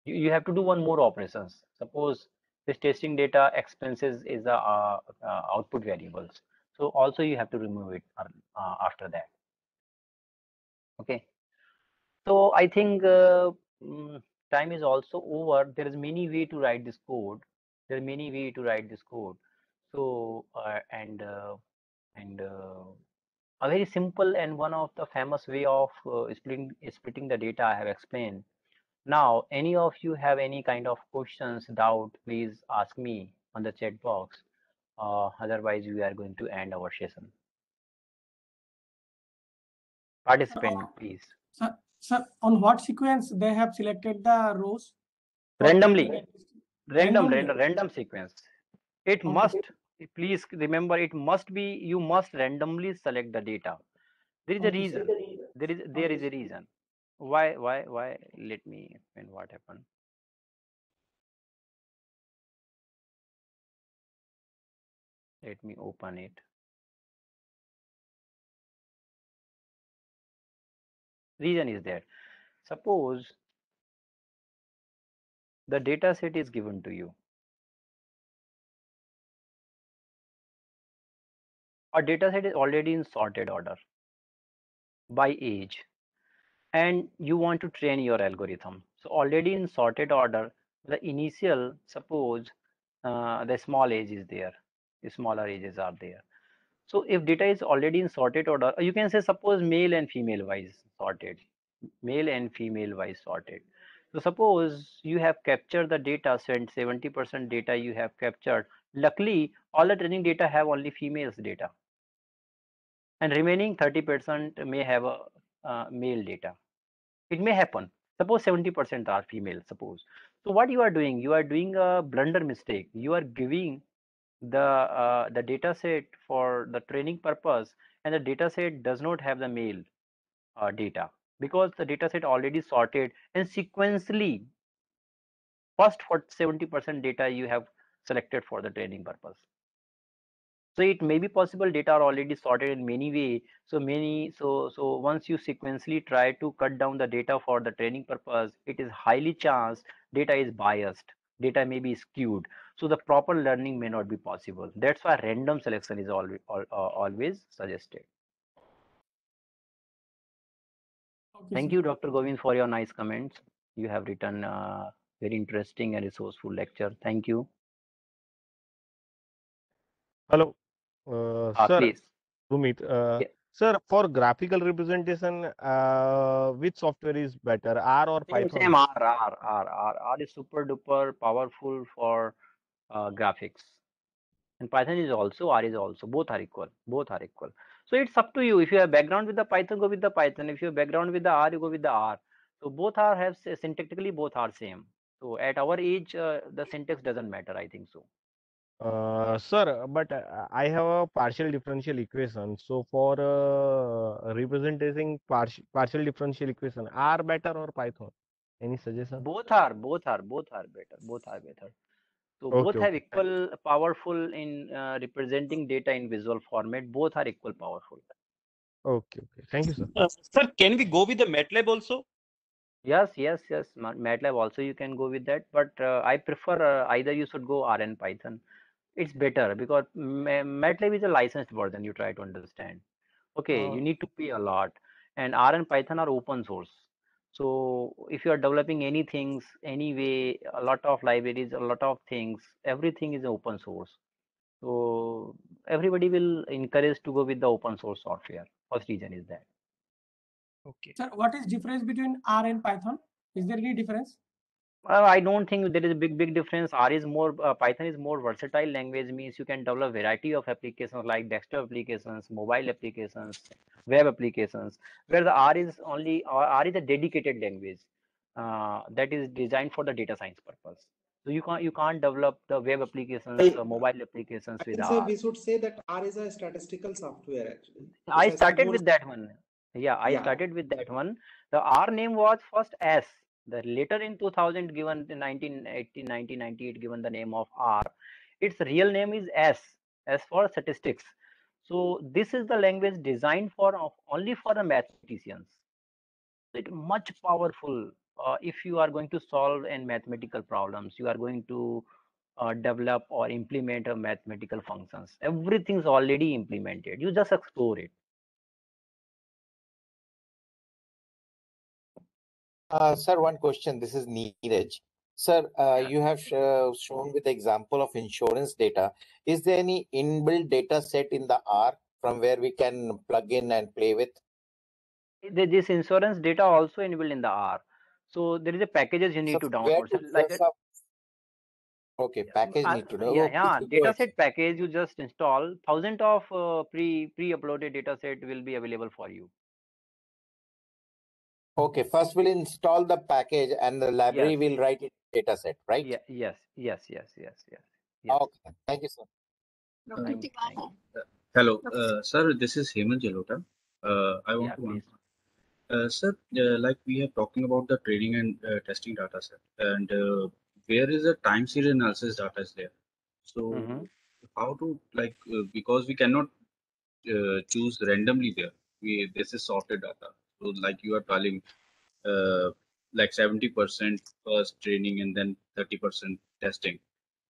Speaker 2: You have to do one more operations. Suppose this testing data expenses is the output variables. So also you have to remove it after that. Okay. So I think time is also over. There is many way to write this code. There are many way to write this code. So a very simple and one of the famous way of splitting the data I have explained. Now, any of you have any kind of questions, doubt, please ask me on the chat box. Otherwise, we are going to end our session. Participant, please.
Speaker 5: Sir, on what sequence they have selected the rows?
Speaker 2: Randomly. Random sequence. It must, please remember, it must be, you must randomly select the data. There is a reason. There is a reason. Why? Let me explain what happened. Let me open it. Reason is there. Suppose the data set is given to you. Our data set is already in sorted order by age, and you want to train your algorithm. So already in sorted order, the initial, suppose the small age is there, the smaller ages are there. So if data is already in sorted order, you can say suppose male and female wise sorted, male and female wise sorted. So suppose you have captured the data, 70% data you have captured. Luckily, all the training data have only females data, and remaining 30% may have a male data. It may happen. Suppose 70% are female. Suppose. So what you are doing? You are doing a blunder mistake. You are giving the data set for the training purpose, and the data set does not have the male data, because the data set already sorted and sequentially first for 70% data you have selected for the training purpose. So it may be possible data are already sorted in many way. So once you sequentially try to cut down the data for the training purpose, it is highly chance data is biased, data may be skewed. So the proper learning may not be possible. That's why random selection is always suggested.
Speaker 5: Okay,
Speaker 2: Thank
Speaker 5: sir.
Speaker 2: you, Dr. Govind, for your nice comments. You have written very interesting and resourceful lecture. Thank you.
Speaker 6: Hello, sir,
Speaker 2: Please.
Speaker 6: Rumit.
Speaker 2: Yeah.
Speaker 6: Sir, for graphical representation, which software is better, R or
Speaker 2: Same,
Speaker 6: Python?
Speaker 2: same R is super duper powerful for graphics. And Python is also, R is also, both are equal. Both are equal. So it's up to you. If you have background with the Python, go with the Python. If you have background with the R, you go with the R. So both are have syntactically both are same. So at our age, the syntax doesn't matter. I think so.
Speaker 6: Sir, but I have a partial differential equation. So for representing partial differential equation, R better or Python? Any suggestion?
Speaker 2: Both are better. Both are better. So both
Speaker 6: Okay,
Speaker 2: have
Speaker 6: okay.
Speaker 2: equal powerful in representing data in visual format. Both are equal powerful.
Speaker 6: Okay, okay. Thank you, sir.
Speaker 7: Sir, can we go with the MATLAB also?
Speaker 2: Yes. MATLAB also you can go with that, but I prefer either you should go R and Python. It's better because MATLAB is a licensed version. You try to understand. Okay, you need to pay a lot, and R and Python are open source. So if you are developing anything, anyway, a lot of libraries, a lot of things, everything is open source. So everybody will encourage to go with the open source software. First reason is that.
Speaker 7: Okay.
Speaker 5: Sir, what is difference between R and Python? Is there any difference?
Speaker 2: I don't think there is a big difference. R is more, Python is more versatile language, means you can develop variety of applications like desktop applications, mobile applications, web applications. Where the R is only, R is a dedicated language that is designed for the data science purpose. So you can't develop the web applications, mobile applications
Speaker 1: I
Speaker 2: with
Speaker 1: can say
Speaker 2: R.
Speaker 1: we should say that R is a statistical software actually.
Speaker 2: I
Speaker 1: It has some
Speaker 2: started
Speaker 1: more.
Speaker 2: with that one. Yeah, I
Speaker 1: Yeah.
Speaker 2: started with that one. The R name was first S. The later in 2000 given in 1980, 1998 given the name of R. Its real name is S for statistics. So this is the language designed for only for the mathematicians. It's much powerful. If you are going to solve in mathematical problems, you are going to develop or implement a mathematical functions. Everything's already implemented. You just explore it.
Speaker 3: Sir, one question. This is Neeraj. Sir, you have shown with the example of insurance data. Is there any inbuilt data set in the R from where we can plug in and play with?
Speaker 2: This insurance data also inbuilt in the R. So there is a packages you need to
Speaker 3: Where
Speaker 2: download.
Speaker 3: to
Speaker 2: So like
Speaker 3: okay, package need to know.
Speaker 2: yeah,
Speaker 3: Okay,
Speaker 2: yeah,
Speaker 3: so go ahead,
Speaker 2: dataset package you just install. Thousands of pre-uploaded dataset will be available for you.
Speaker 3: Okay, first we'll install the package and the library will write it data set, right?
Speaker 2: Yeah, yes.
Speaker 3: Okay, thank you, sir.
Speaker 2: Thank you.
Speaker 7: Hello, sir. This is Hemant Jalota. I want
Speaker 2: Yeah,
Speaker 7: to
Speaker 2: please.
Speaker 7: sir, like we are talking about the training and testing data set, and where is the time series analysis data is there? So how to because we cannot choose randomly there. This is sorted data. So like you are telling, like 70% first training and then 30% testing.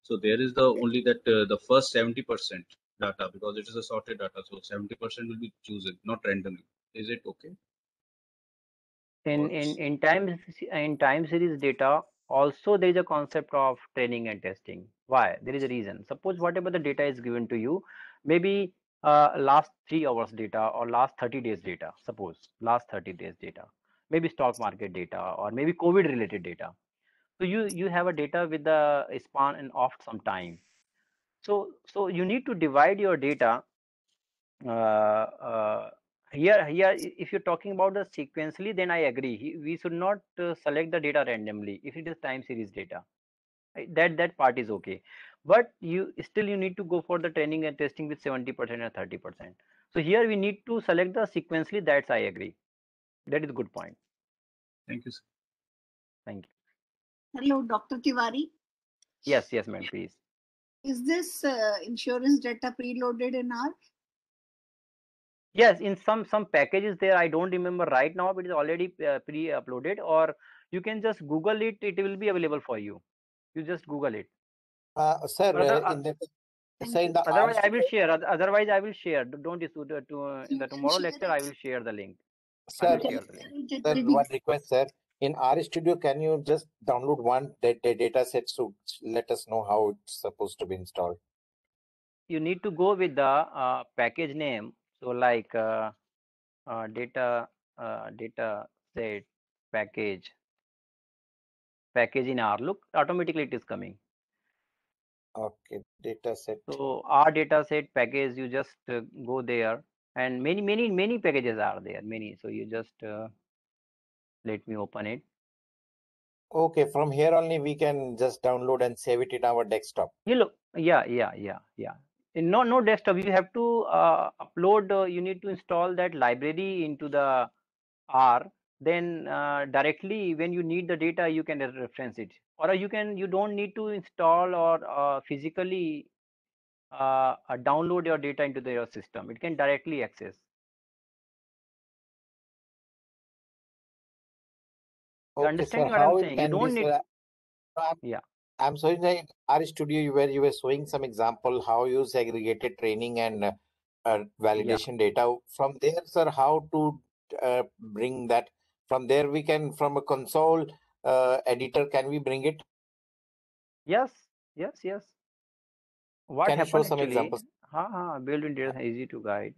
Speaker 7: So there is the only that the first 70% data because it is a sorted data. So 70% will be chosen, not randomly. Is it okay?
Speaker 2: In time series data also there is a concept of training and testing. Why? There is a reason. Suppose whatever the data is given to you, maybe last 3 hours data or last 30 days data. Suppose last 30 days data, maybe stock market data or maybe COVID related data. So you have a data with the span and of some time. So you need to divide your data here if you're talking about the sequentially, then I agree. We should not select the data randomly if it is time series data. That part is okay, but you need to go for the training and testing with 70% and 30%. So here we need to select the sequentially. That's I agree. That is a good point.
Speaker 7: Thank you, sir.
Speaker 2: Thank you.
Speaker 8: Hello, Dr. Tiwari.
Speaker 2: Yes, ma'am, please.
Speaker 8: Is this insurance data preloaded in R?
Speaker 2: Yes, in some packages there, I don't remember right now, but it's already pre-uploaded, or you can just Google it. It will be available for you. You just Google it.
Speaker 3: Sir, in the
Speaker 2: Otherwise, I will
Speaker 3: RStudio,
Speaker 2: share. Otherwise, I will share. Don't issue in the
Speaker 8: You can
Speaker 2: tomorrow
Speaker 8: share
Speaker 2: lecture.
Speaker 8: it.
Speaker 2: I will share the link. I
Speaker 3: sir,
Speaker 2: will share the link.
Speaker 3: sir, one request, sir. In RStudio, can you just download one data set to let us know how it's supposed to be installed?
Speaker 2: You need to go with the package name. So like data set package in R. Look, automatically it is coming.
Speaker 3: Okay, data set.
Speaker 2: So R data set package, you just go there, and many packages are there, many. So you just let me open it.
Speaker 3: Okay, from here only we can just download and save it in our desktop.
Speaker 2: You look, yeah. No desktop. You have to upload. You need to install that library into the R. Then directly when you need the data, you can reference it, or you don't need to install or physically download your data into your system. It can directly access. You
Speaker 3: Okay,
Speaker 2: understand
Speaker 3: sir,
Speaker 2: what I'm
Speaker 3: how it
Speaker 2: saying? You
Speaker 3: can be,
Speaker 2: don't need.
Speaker 3: sir?
Speaker 2: Yeah.
Speaker 3: I'm sorry, that R Studio where you were showing some example how you segregated training and validation data. From there, sir, how to bring that? From there, we can, from a console editor, can we bring it?
Speaker 2: Yes. What
Speaker 3: Can you show
Speaker 2: happened
Speaker 3: some
Speaker 2: actually?
Speaker 3: examples?
Speaker 2: Built-in data set, easy to guide.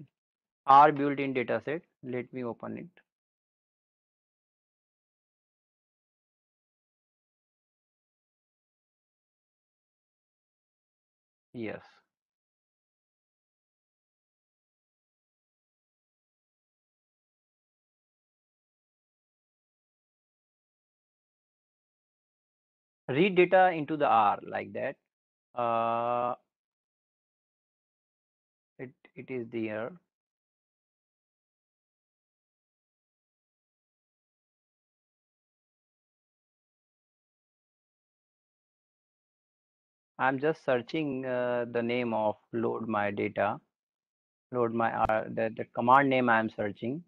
Speaker 2: R built-in data set. Let me open it. Yes. Read data into the R like that. It is there. I'm just searching the name of load my data. Load my R. The command name I am searching.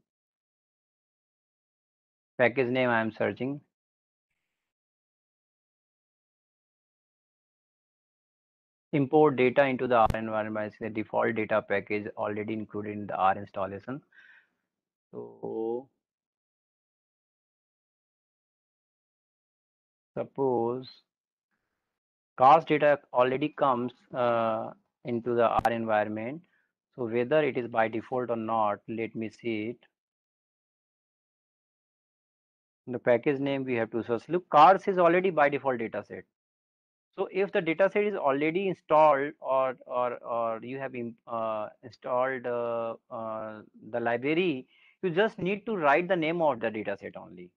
Speaker 2: Package name I am searching. Import data into the R environment. The default data package already included in the R installation. So suppose cars data already comes into the R environment. So whether it is by default or not, let me see it. The package name we have to search. Look, cars is already by default data set. So if the data set is already installed or you have installed the library, you just need to write the name of the data set only.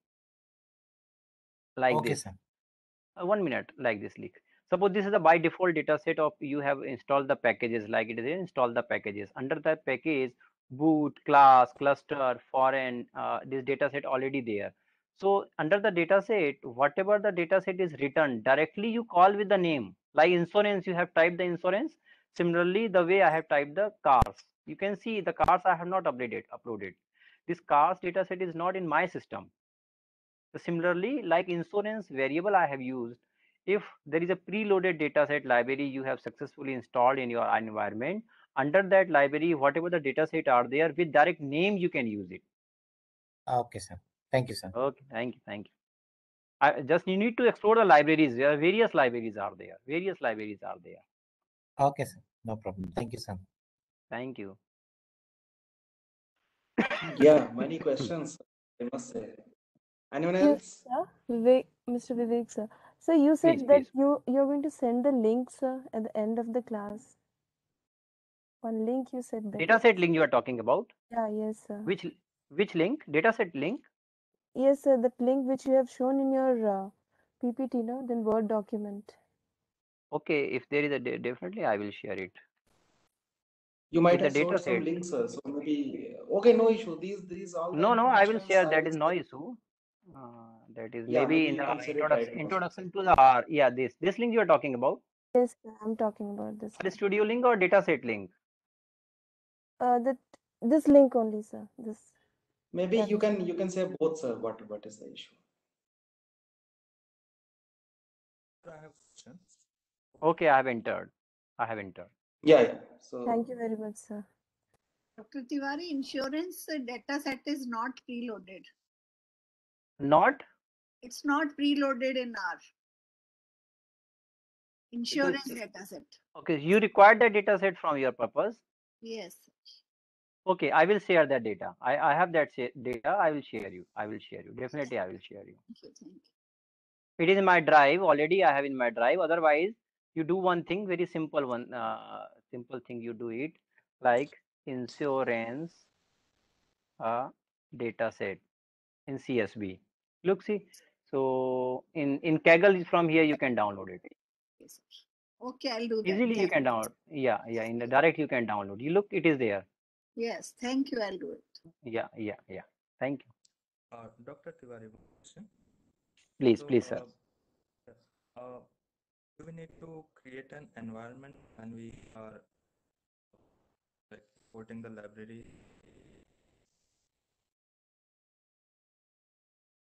Speaker 2: Like
Speaker 3: Okay,
Speaker 2: this.
Speaker 3: sir.
Speaker 2: 1 minute, like this. Suppose this is the by default data set of you have installed the packages, like it is install the packages. Under that package, boot, class, cluster, foreign, this data set already there. So under the data set, whatever the data set is written, directly you call with the name. Like insurance, you have typed the insurance. Similarly, the way I have typed the cars, you can see the cars I have not uploaded. This cars data set is not in my system. Similarly, like insurance variable I have used, if there is a preloaded dataset library you have successfully installed in your environment, under that library, whatever the dataset are there, with direct name you can use it.
Speaker 3: Okay, sir. Thank you, sir.
Speaker 2: Okay, thank you. You need to explore the libraries. There are various libraries are there.
Speaker 3: Okay, sir. No problem. Thank you, sir.
Speaker 2: Thank you.
Speaker 1: Yeah, many questions, I must say. Anyone
Speaker 9: Yes,
Speaker 1: else?
Speaker 9: sir. Mr. Vivek, sir. So you said
Speaker 2: Please,
Speaker 9: that
Speaker 2: please.
Speaker 9: you're going to send the link, sir, at the end of the class. One link you said that.
Speaker 2: Dataset link you are talking about?
Speaker 9: Yeah, yes, sir.
Speaker 2: Which link? Dataset link?
Speaker 9: Yes, sir. That link which you have shown in your PPT, no, then Word document.
Speaker 2: Okay, if there is a definitely I will share it.
Speaker 1: You might
Speaker 2: With
Speaker 1: have
Speaker 2: the
Speaker 1: showed some
Speaker 2: dataset.
Speaker 1: links, sir. So maybe okay, no issue. These all the
Speaker 2: No, I will
Speaker 1: informations
Speaker 2: share.
Speaker 1: I
Speaker 2: That
Speaker 1: will
Speaker 2: is no
Speaker 1: share.
Speaker 2: issue. That is
Speaker 1: Yeah,
Speaker 2: maybe
Speaker 1: maybe
Speaker 2: in
Speaker 1: you
Speaker 2: the
Speaker 1: can share it right now.
Speaker 2: introduction to the R. Yeah, this link you are talking about.
Speaker 9: Yes, sir. I'm talking about this.
Speaker 2: R Studio link or dataset link?
Speaker 9: This link only, sir. This.
Speaker 1: Maybe
Speaker 9: that.
Speaker 1: you can say both, sir. What is the issue?
Speaker 10: I have question.
Speaker 2: Okay, I have entered.
Speaker 1: Yeah. So
Speaker 9: Thank you very much, sir.
Speaker 8: Dr. Tiwari, insurance data set is not preloaded.
Speaker 2: Not?
Speaker 8: It's not preloaded in R. Insurance data set.
Speaker 2: Okay, you require the dataset from your purpose.
Speaker 8: Yes.
Speaker 2: Okay, I will share that data. I have that data. I will share you. Definitely, I will share you.
Speaker 8: Thank you. Thank you.
Speaker 2: It is in my drive already. I have in my drive. Otherwise, you do one thing, very simple one, simple thing. You do it like insurance data set in CSV. Look, see. So in Kaggle from here you can download it
Speaker 8: Yes, sir. Okay, I'll do that.
Speaker 2: easily. You
Speaker 8: Thank
Speaker 2: can download. Yeah. In the direct you can download. You look, it is there.
Speaker 8: Yes, thank you. I'll do it.
Speaker 2: Yeah. Thank you.
Speaker 10: Dr. Tiwari, question.
Speaker 2: Please,
Speaker 10: So,
Speaker 2: sir.
Speaker 10: yes, do we need to create an environment when we are like porting the library?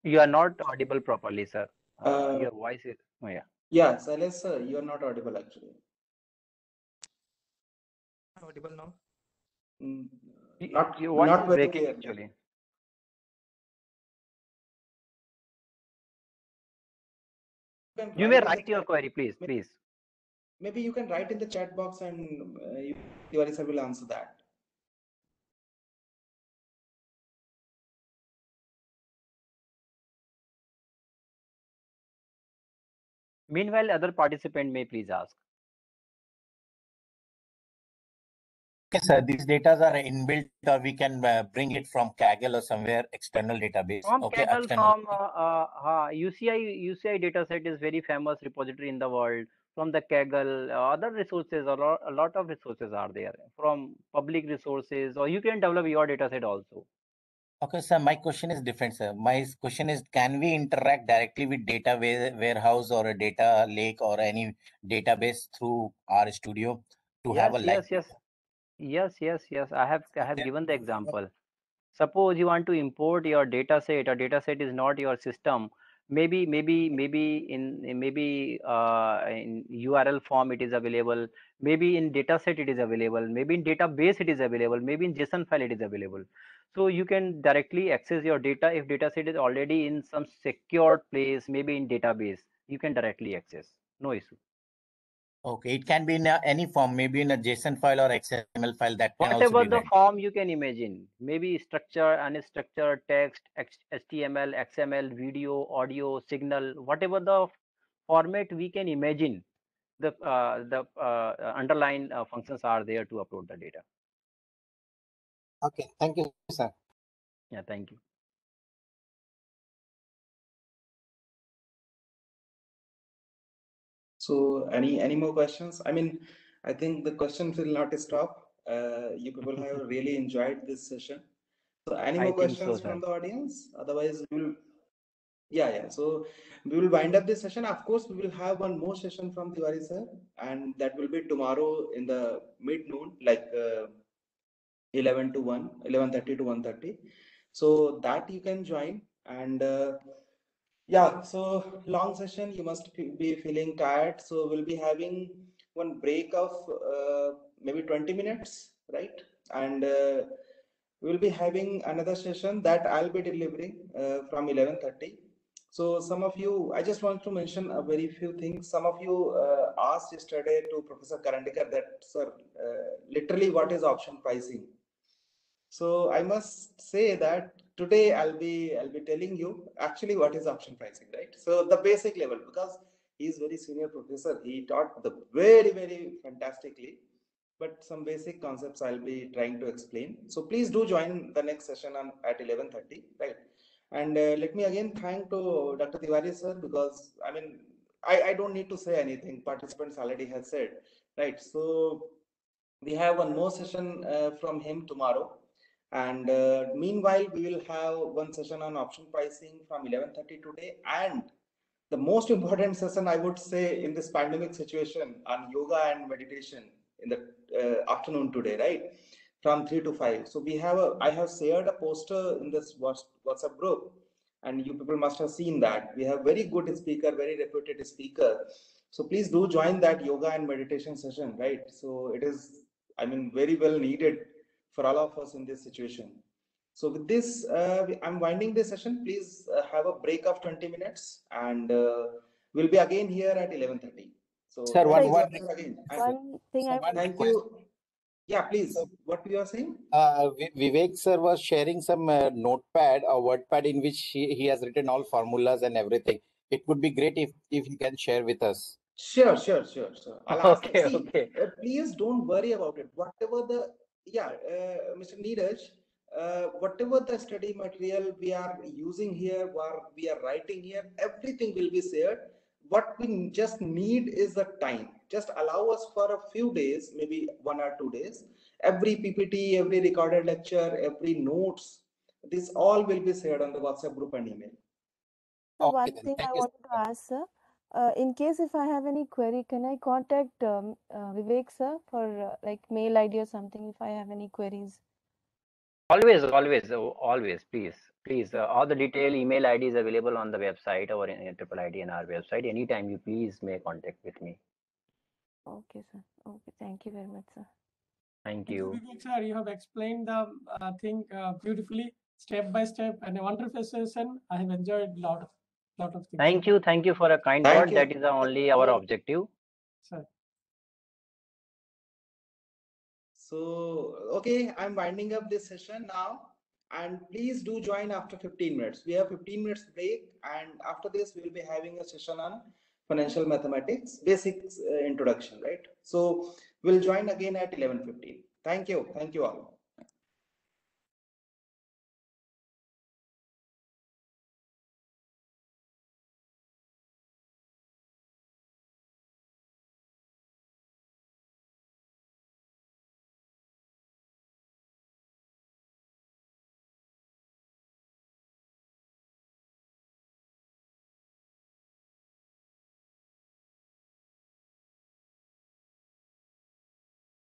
Speaker 2: You are not audible properly, sir. Your voice is. Oh, yeah.
Speaker 1: Yeah, Silas, sir, you are not audible actually.
Speaker 10: Audible now?
Speaker 1: Not,
Speaker 2: Your voice
Speaker 1: not
Speaker 2: is
Speaker 1: very
Speaker 2: breaking
Speaker 1: clear.
Speaker 2: actually. You may write your query, please.
Speaker 1: Maybe you can write in the chat box and Tiwari sir will answer that.
Speaker 2: Meanwhile, other participant may please ask.
Speaker 3: Okay, sir, these data are inbuilt or we can bring it from Kaggle or somewhere external database.
Speaker 2: From
Speaker 3: Okay,
Speaker 2: Kaggle,
Speaker 3: external.
Speaker 2: from UCI dataset is very famous repository in the world. From the Kaggle, other resources, a lot of resources are there from public resources, or you can develop your dataset also.
Speaker 3: Okay, sir, my question is different, sir. My question is, can we interact directly with data warehouse or a data lake or any database through RStudio to have a
Speaker 2: Yes. I have given the example. Suppose you want to import your data set, or data set is not your system. Maybe in URL form it is available. Maybe in data set it is available. Maybe in database it is available. Maybe in JSON file it is available. So you can directly access your data if data set is already in some secured place. Maybe in database you can directly access. No issue.
Speaker 3: Okay, it can be in any form, maybe in a JSON file or XML file that can also
Speaker 2: Whatever
Speaker 3: be
Speaker 2: the
Speaker 3: read.
Speaker 2: form you can imagine, maybe structure, unstructured text, HTML, XML, video, audio, signal, whatever the format we can imagine, the underlying functions are there to upload the data.
Speaker 3: Okay, thank you, sir.
Speaker 2: Yeah, thank you.
Speaker 1: So any more questions? I mean, I think the questions will not stop. You people have really enjoyed this session. So any more questions from the audience? Otherwise, we'll So we will wind up this session. Of course, we will have one more session from Tiwari sir, and that will be tomorrow in the mid-noon, like 11 to 1, 11:30 to 1:30. So that you can join. And so long session, you must be feeling tired. So we'll be having one break of maybe 20 minutes, right? And we'll be having another session that I'll be delivering from 11:30. So some of you, I just want to mention a very few things. Some of you asked yesterday to Professor Karandikar that, sir, literally what is option pricing? So I must say that today I'll be telling you actually what is option pricing, right? So the basic level, because he's very senior professor, he taught the very fantastically, but some basic concepts I'll be trying to explain. So please do join the next session at 11:30, right? And let me again thank to Dr. Tiwari sir, because I mean I don't need to say anything. Participants already have said, right? So we have one more session from him tomorrow. And meanwhile, we will have one session on option pricing from 11:30 today. And the most important session, I would say, in this pandemic situation on yoga and meditation in the afternoon today, right? From 3 to 5. So I have shared a poster in this WhatsApp group, and you people must have seen that. We have very good speaker, very reputed speaker. So please do join that yoga and meditation session, right? So it is, I mean, very well needed for all of us in this situation. So with this, I'm winding this session. Please have a break of 20 minutes, and we'll be again here at 11:30. So
Speaker 3: Sir,
Speaker 1: thank
Speaker 3: one
Speaker 1: you again.
Speaker 9: One thing I want
Speaker 1: Thank you. Yeah, please. What you are saying?
Speaker 3: Vivek sir was sharing some notepad or wordpad in which he has written all formulas and everything. It would be great if you can share with us.
Speaker 1: Sure. I'll ask them.
Speaker 2: Okay,
Speaker 1: See,
Speaker 2: okay.
Speaker 1: please don't worry about it. Whatever the, Mr. Neeraj, whatever the study material we are using here, or we are writing here, everything will be shared. What we just need is the time. Just allow us for a few days, maybe 1 or 2 days. Every PPT, every recorded lecture, every notes, this all will be shared on the WhatsApp group and email.
Speaker 9: So
Speaker 3: Okay,
Speaker 9: one
Speaker 3: then.
Speaker 9: thing
Speaker 3: Thank
Speaker 9: I
Speaker 3: you,
Speaker 9: wanted to ask, sir, in case if I have any query, can I contact Vivek sir for like mail ID or something if I have any queries?
Speaker 2: Always, please. All the detailed email ID is available on the website or in Triple ID and our website. Anytime you please may contact with me.
Speaker 9: Okay, sir. Okay, thank you very much, sir.
Speaker 2: Thank
Speaker 5: Thank you,
Speaker 2: you.
Speaker 5: Vivek sir. You have explained the thing beautifully, step by step, and a wonderful session. I have enjoyed a lot of things.
Speaker 2: Thank you for a kind
Speaker 1: Thank
Speaker 2: word.
Speaker 1: you.
Speaker 2: That is only our objective.
Speaker 5: Sir.
Speaker 1: So, okay, I'm winding up this session now. And please do join after 15 minutes. We have 15 minutes break. And after this, we'll be having a session on financial mathematics, basics introduction, right? So we'll join again at 11:15. Thank you. Thank you all.